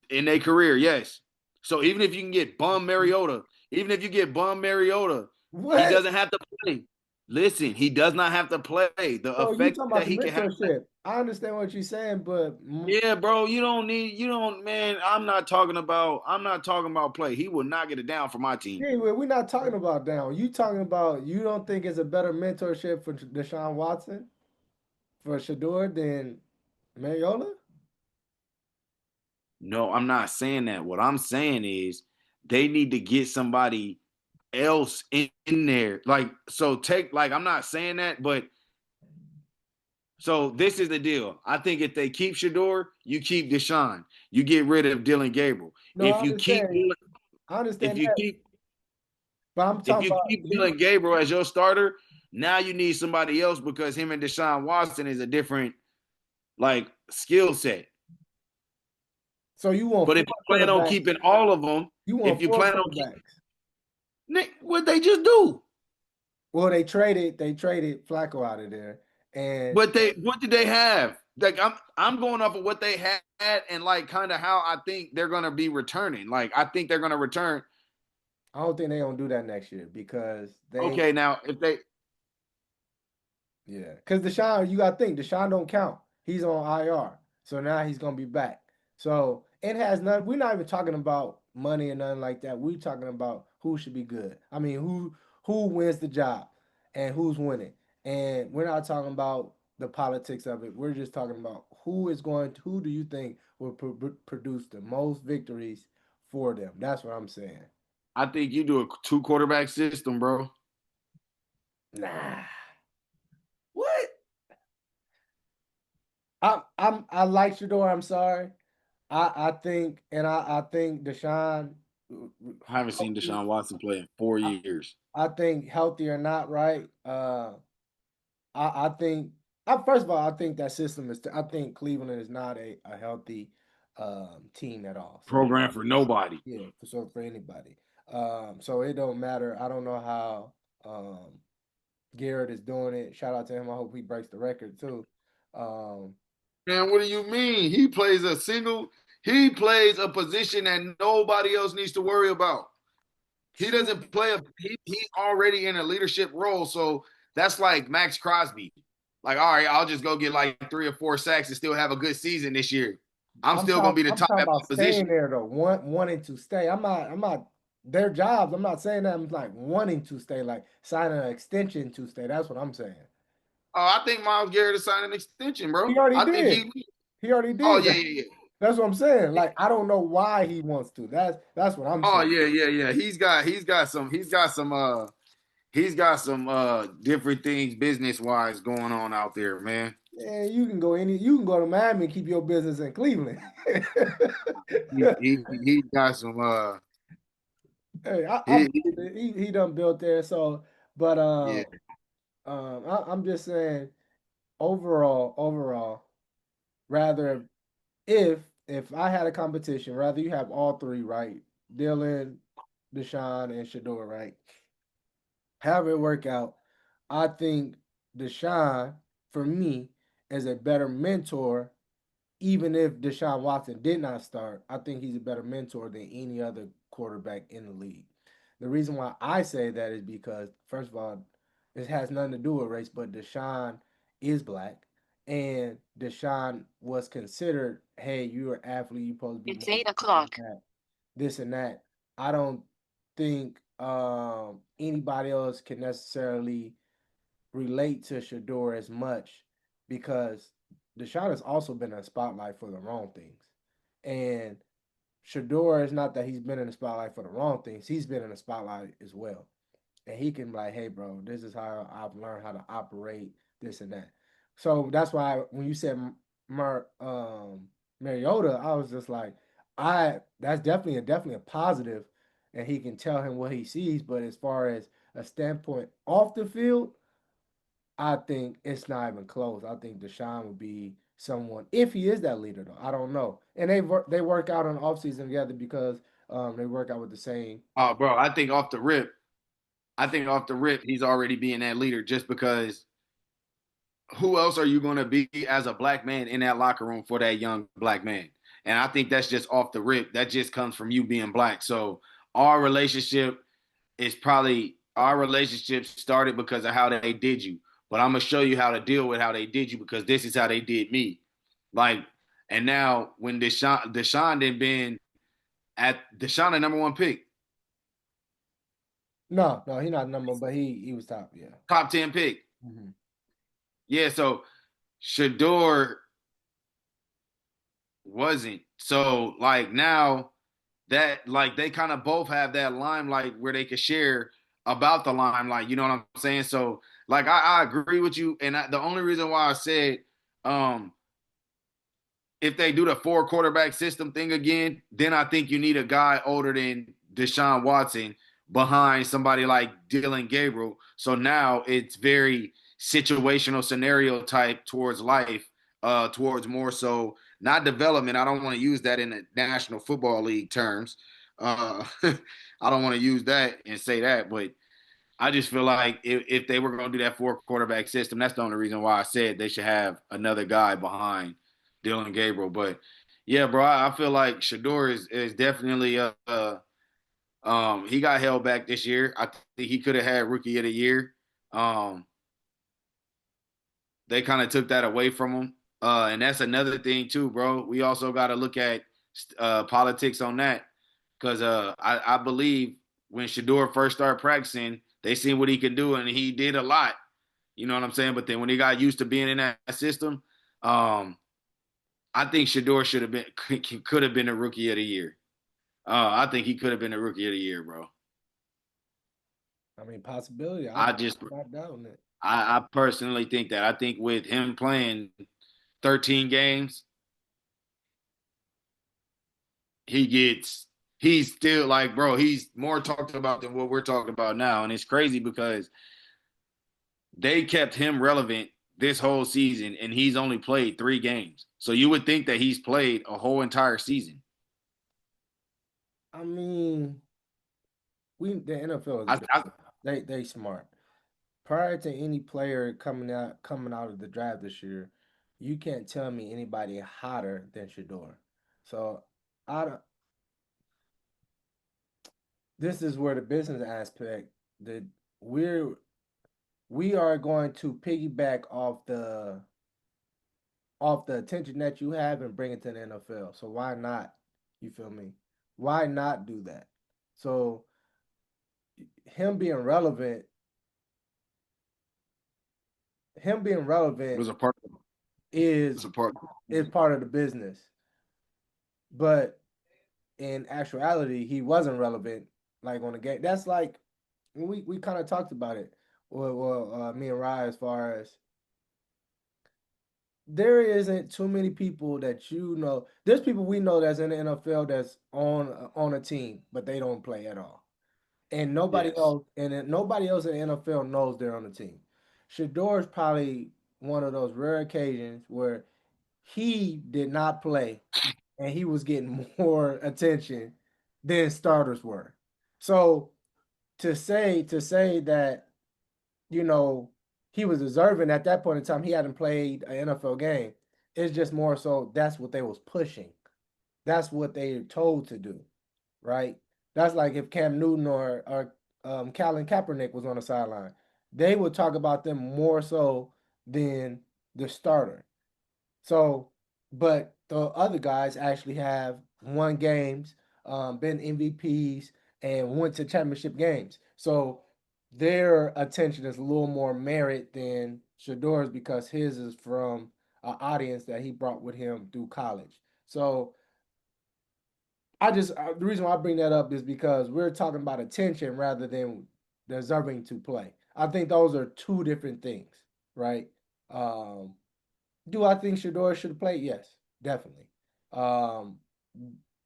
in their career, yes. So even if you can get bum Mariota, even if you get bum Mariota, he What? doesn't have to play. Listen, he does not have to play. The So you effect talking about that the he can have. mentorship? I understand what you're saying, but Yeah, bro, you don't, man. I'm not talking about play. He will not get it down for my team. yeah, we're not talking about down. You talking about you don't think it's a better mentorship for Deshaun Watson for Shador than Mariola? No, I'm not saying that. What I'm saying is they need to get somebody else in there. Like, so take, like, I'm not saying that, but so this is the deal. I think if they keep Shador, you keep Deshaun. You get rid of Dylan Gabriel. No, I understand. I If understand you that, keep but I'm if talking you about keep you. Dylan Gabriel as your starter, now you need somebody else because him and Deshaun Watson is a different like skill set. So you want But four if you plan on quarterbacks. keeping all of them, You if want you four plan on keeping quarterbacks. Nick, what they just do? Well, they traded Flacco out of there, and But they what did they have? Like I'm going off of what they had and like kind of how I think they're gonna be returning. Like I think they're gonna return. I don't think they're gonna do that next year because they, Okay, now if they yeah, because Deshaun, you gotta think Deshaun don't count. He's on IR, so now he's gonna be back. So it has nothing. We're not even talking about money and nothing like that. We're talking about who should be good. I mean, who wins the job and who's winning. And we're not talking about the politics of it. We're just talking about who do you think will produce the most victories for them? That's what I'm saying. I think you do a two quarterback system, bro. Nah. What? I like Shador. I'm sorry. I think I think Deshaun. I haven't seen Deshaun Watson play in 4 years. I think healthy or not, right? I think. First of all, I think that system is. I think Cleveland is not a healthy team at all. So Program for nobody. yeah, for anybody. So it don't matter. I don't know how Garrett is doing it. Shout out to him. I hope he breaks the record too. Um, Man, what do you mean? He plays a position that nobody else needs to worry about. He true. doesn't play he's already in a leadership role. So that's like Max Crosby. Like, all right, I'll just go get like 3 or 4 sacks and still have a good season this year. I'm still gonna be the I'm top talking at about my position. staying there though, wanting to stay. I'm not their jobs. I'm not saying that. I'm like wanting to stay, like signing an extension to stay. That's what I'm saying. Oh, I think Miles Garrett is signing an extension, He bro. already I think did. he He already oh did. yeah, yeah, yeah. That's what I'm saying. Like I don't know why he wants to. That's what I'm Oh saying. yeah, yeah, yeah. He's got some different things business wise going on out there, man. Man, you can go to Miami and keep your business in Cleveland. He got some Hey, I he, believe it. He done built there. So, but yeah. I'm just saying overall, rather if if I had a competition, rather you have all three, right? Dylan, Deshaun, and Shador, right? However it work out, I think Deshaun, for me, is a better mentor. Even if Deshaun Watson did not start, I think he's a better mentor than any other quarterback in the league. The reason why I say that is because, first of all, it has nothing to do with race, but Deshaun is black. and Deshaun was considered, hey, you're an athlete, you're supposed to be It's more 8 o'clock. that, this and that. I don't think anybody else can necessarily relate to Shador as much because Deshaun has also been in a spotlight for the wrong things. And Shador is not that he's been in the spotlight for the wrong things, he's been in the spotlight as well. And he can be like, hey, bro, this is how I've learned how to operate this and that. So that's why when you said Mariota, I was just like, that's definitely a positive, and he can tell him what he sees. But as far as a standpoint off the field, I think it's not even close. I think Deshaun would be someone if he is that leader though. I don't know. And they work out on the offseason together because they work out with the same. Oh, bro, I think off the rip, he's already being that leader just because who else are you going to be as a black man in that locker room for that young black man? And I think that's just off the rip. That just comes from you being black. So our relationship started because of how they did you. But I'm gonna show you how to deal with how they did you because this is how they did me. Like, and now when Deshaun didn't been at Deshaun the number one pick, No, he not number one, but he was top. Yeah. top 10 pick. Mm-hmm. Yeah, so Shador wasn't. So like now that like they kind of both have that limelight where they could share about the limelight. You know what I'm saying? So like I agree with you, and the only reason why I said um if they do the four quarterback system thing again, then I think you need a guy older than Deshaun Watson behind somebody like Dylan Gabriel. So now it's very situational scenario type towards life, towards more so not development. I don't want to use that in the National Football League terms. I don't want to use that and say that, but I just feel like if they were going to do that four quarterback system, that's the only reason why I said they should have another guy behind Dylan Gabriel. But yeah, bro, I feel like Shador is definitely he got held back this year. I think he could have had Rookie of the Year. Um, they kind of took that away from him, and that's another thing too, bro. We also got to look at politics on that because I believe when Shador first started practicing, they seen what he could do, and he did a lot. You know what I'm saying? But then when he got used to being in that system, I think Shador should have been could have been a Rookie of the Year. I think he could have been a Rookie of the Year, bro. I mean, possibility. I just I'm not doubting it. I personally think that. I think with him playing 13 games, he gets he's still like, bro, he's more talked about than what we're talking about now. And it's crazy because they kept him relevant this whole season and he's only played 3 games. So you would think that he's played a whole entire season. I mean, the NFL is I, I they smart. Prior to any player coming out of the draft this year, you can't tell me anybody hotter than Shador. So I don't- this is where the business aspect that we're we are going to piggyback off the attention that you have and bring it to the NFL. So why not? You feel me? Why not do that? So him being relevant, him being relevant was a part of it. Was is a part is part of the business. But in actuality, he wasn't relevant like on the game. That's like we kind of talked about it. Me and Rye, as far as there isn't too many people that you know. There's people we know that's in the NFL that's on a team, but they don't play at all, and yes. nobody else in the NFL knows they're on the team. Shador is probably one of those rare occasions where he did not play, and he was getting more attention than starters were. So to say that you know, he was deserving at that point in time. He hadn't played an NFL game. It's just more so that's what they was pushing. That's what they were told to do, right? That's like if Cam Newton or Colin Kaepernick was on the sideline, they would talk about them more so than the starter. So, but the other guys actually have won games, been MVPs, and went to championship games. So their attention is a little more merit than Shador's because his is from an audience that he brought with him through college. So the reason why I bring that up is because we're talking about attention rather than deserving to play. I think those are two different things, right? Um, do I think Shador should have played? Yes, definitely. Um,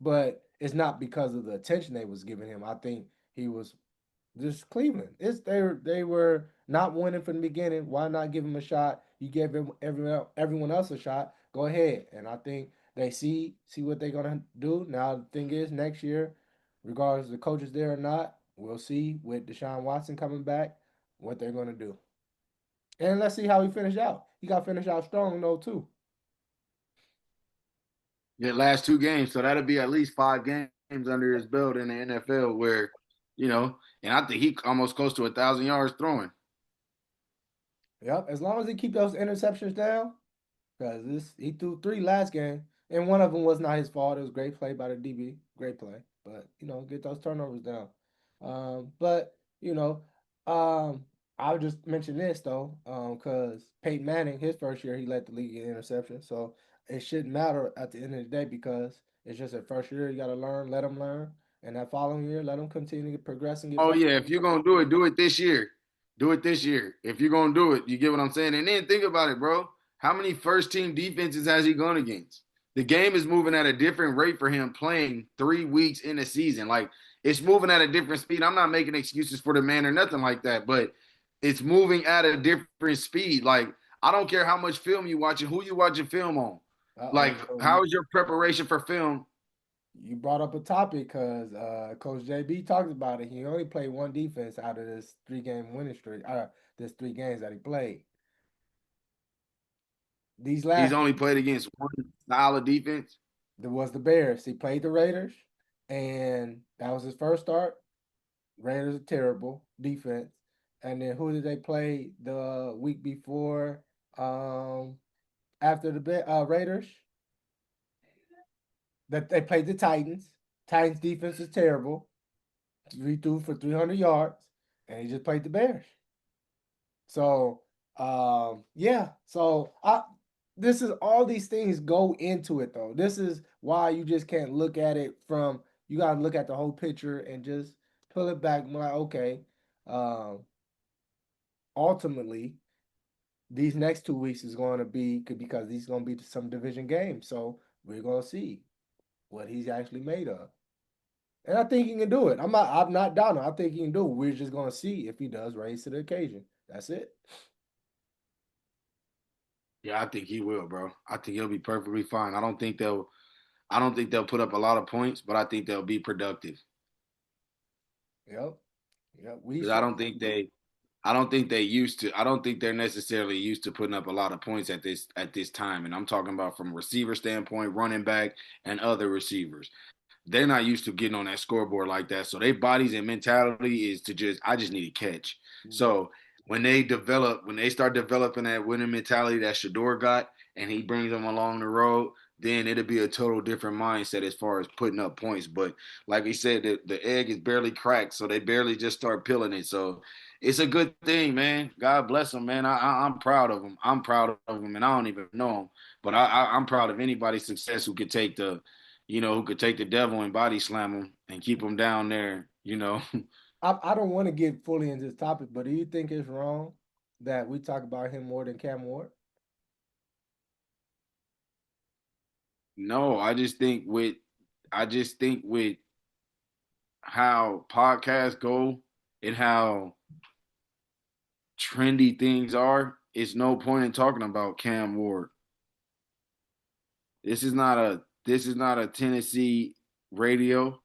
but it's not because of the attention they was giving him. I think he was just Cleveland. They were not winning from the beginning. Why not give him a shot? You gave everyone else a shot. Go ahead. And I think they see what they're gonna do. Now the thing is, next year, regardless of the coaches there or not, we'll see with Deshaun Watson coming back what they're gonna do. And let's see how he finished out. He got finished out strong though too. Yeah, last 2 games, so that'll be at least 5 games under his belt in the NFL where, and I think he almost close to 1,000 yards throwing. Yep. As long as he keep those interceptions down, because this he threw three last game, and one of them was not his fault. It was great play by the DB, great play. But get those turnovers down. But I'll just mention this though, because Peyton Manning, his first year, he led the league in interceptions. So it shouldn't matter at the end of the day because it's just their first year. You got to learn, let them learn, and that following year, let them continue to progress and get Oh better. yeah, if you're gonna do it this year. Do it this year. If you're gonna do it, you get what I'm saying. And then think about it, bro. How many first team defenses has he gone against? The game is moving at a different rate for him playing 3 weeks in a season. Like it's moving at a different speed. I'm not making excuses for the man or nothing like that, but it's moving at a different speed. Like I don't care how much film you watching, who you watching film on. Like So how is your preparation for film? you brought up a topic because Coach JB talks about it. He only played one defense out of this 3 game winning streak. This 3 games that he played. These He's last only played against one style of defense. there was the Bears. He played the Raiders, and that was his first start. Raiders are terrible defense. And then who did they play the week before? Um, After the Raiders, that they played the Titans. Titans defense is terrible. He threw for 300 yards, and he just played the Bears. So, yeah. So this is all these things go into it though. This is why you just can't look at it from. You gotta look at the whole picture and just pull it back. And be like, okay, um, ultimately, these next 2 weeks is going to be because these going to be some division games. So we're going to see what he's actually made of. And I think he can do it. I'm not doubting. I think he can do it. We're just gonna see if he does raise to the occasion. That's it. Yeah, I think he will, bro. I think he'll be perfectly fine. I don't think they'll put up a lot of points, but I think they'll be productive. Yep. Yep. We Because saw. I don't think they're necessarily used to putting up a lot of points at this time. And I'm talking about from a receiver standpoint, running back, and other receivers. They're not used to getting on that scoreboard like that. So their bodies and mentality is to I just need a catch. Mhm. So when they start developing that winning mentality that Shador got, and he brings them along the road, then it'll be a total different mindset as far as putting up points. But like we said, the egg is barely cracked, so they barely just start peeling it. So it's a good thing, man. God bless them, man. I'm proud of them. I'm proud of them, and I don't even know them, but I'm proud of anybody's success who could take the devil and body slam him and keep him down there, I don't want to get fully into this topic, but do you think it's wrong that we talk about him more than Cam Ward? No, I just think with how podcasts go and how trendy things are, it's no point in talking about Cam Ward. This is not a Tennessee radio.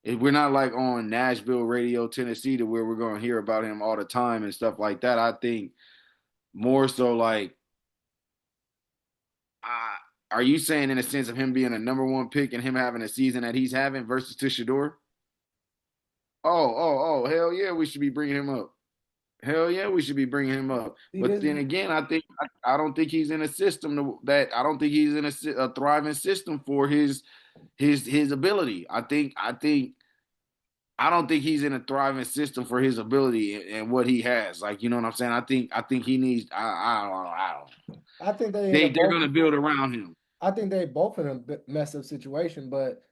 We're not like on Nashville radio, Tennessee, to where we're gonna hear about him all the time and stuff like that. I think more so like uh, are you saying in a sense of him being a number one pick and him having a season that he's having versus to Shador? Oh, hell yeah, we should be bringing him up. Hell yeah, we should be bringing him up. See But this? then again, I don't think he's in a system that I don't think he's in a thriving system for his ability. I don't think he's in a thriving system for his ability and what he has. Like, you know what I'm saying? I think he needs. I don't. I think they in a They're both. gonna build around him. I think they both in a mess up situation, but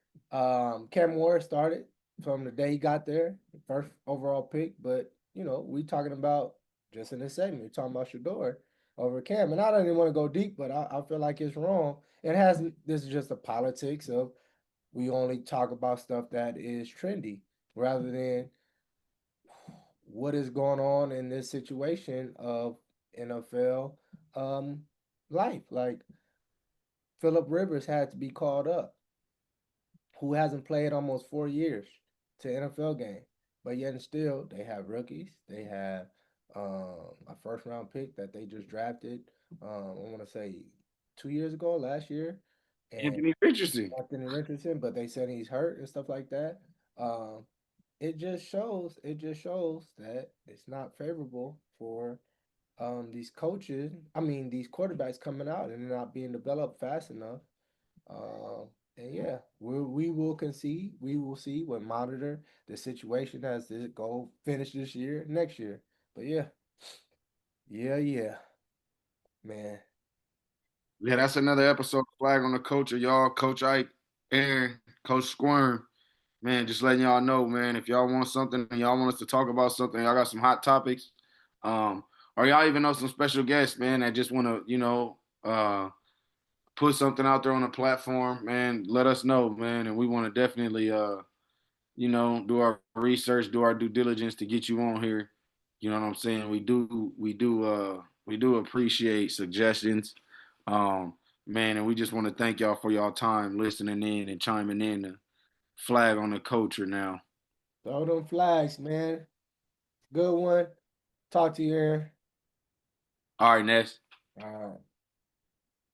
Cam Ward started from the day he got there, first overall pick. But we talking about just in this segment, we're talking about Shador over Cam, and I don't even want to go deep, but I feel like it's wrong. It has this is just the politics of we only talk about stuff that is trendy rather than what is going on in this situation of NFL um, life. Like Philip Rivers had to be called up, who hasn't played almost 4 years to NFL game, but yet and still they have rookies. They have a first round pick that they just drafted. I want to say 2 years ago, last year, and Anthony Richardson. Anthony Richardson, but they said he's hurt and stuff like that. Um, it just shows that it's not favorable for these coaches. I mean, these quarterbacks coming out and not being developed fast enough. And yeah, we will concede. We will see. We'll monitor the situation as it go finish this year, next year. But yeah, man. Yeah, that's another episode of Flag on the Culture, y'all. Coach Ike, Aaron, Coach Squirm. Man, just letting y'all know, man, if y'all want something and y'all want us to talk about something, y'all got some hot topics, or y'all even know some special guests, man, that just want to, put something out there on a platform, man, let us know, man. And we want to definitely, do our research, do our due diligence to get you on here. You know what I'm saying? We do appreciate suggestions. Man, and we just want to thank y'all for y'all time listening in and chiming in to Flag on the Culture now. Throw them flags, man. Good one. Talk to you, Aaron. All right, Ness. All right.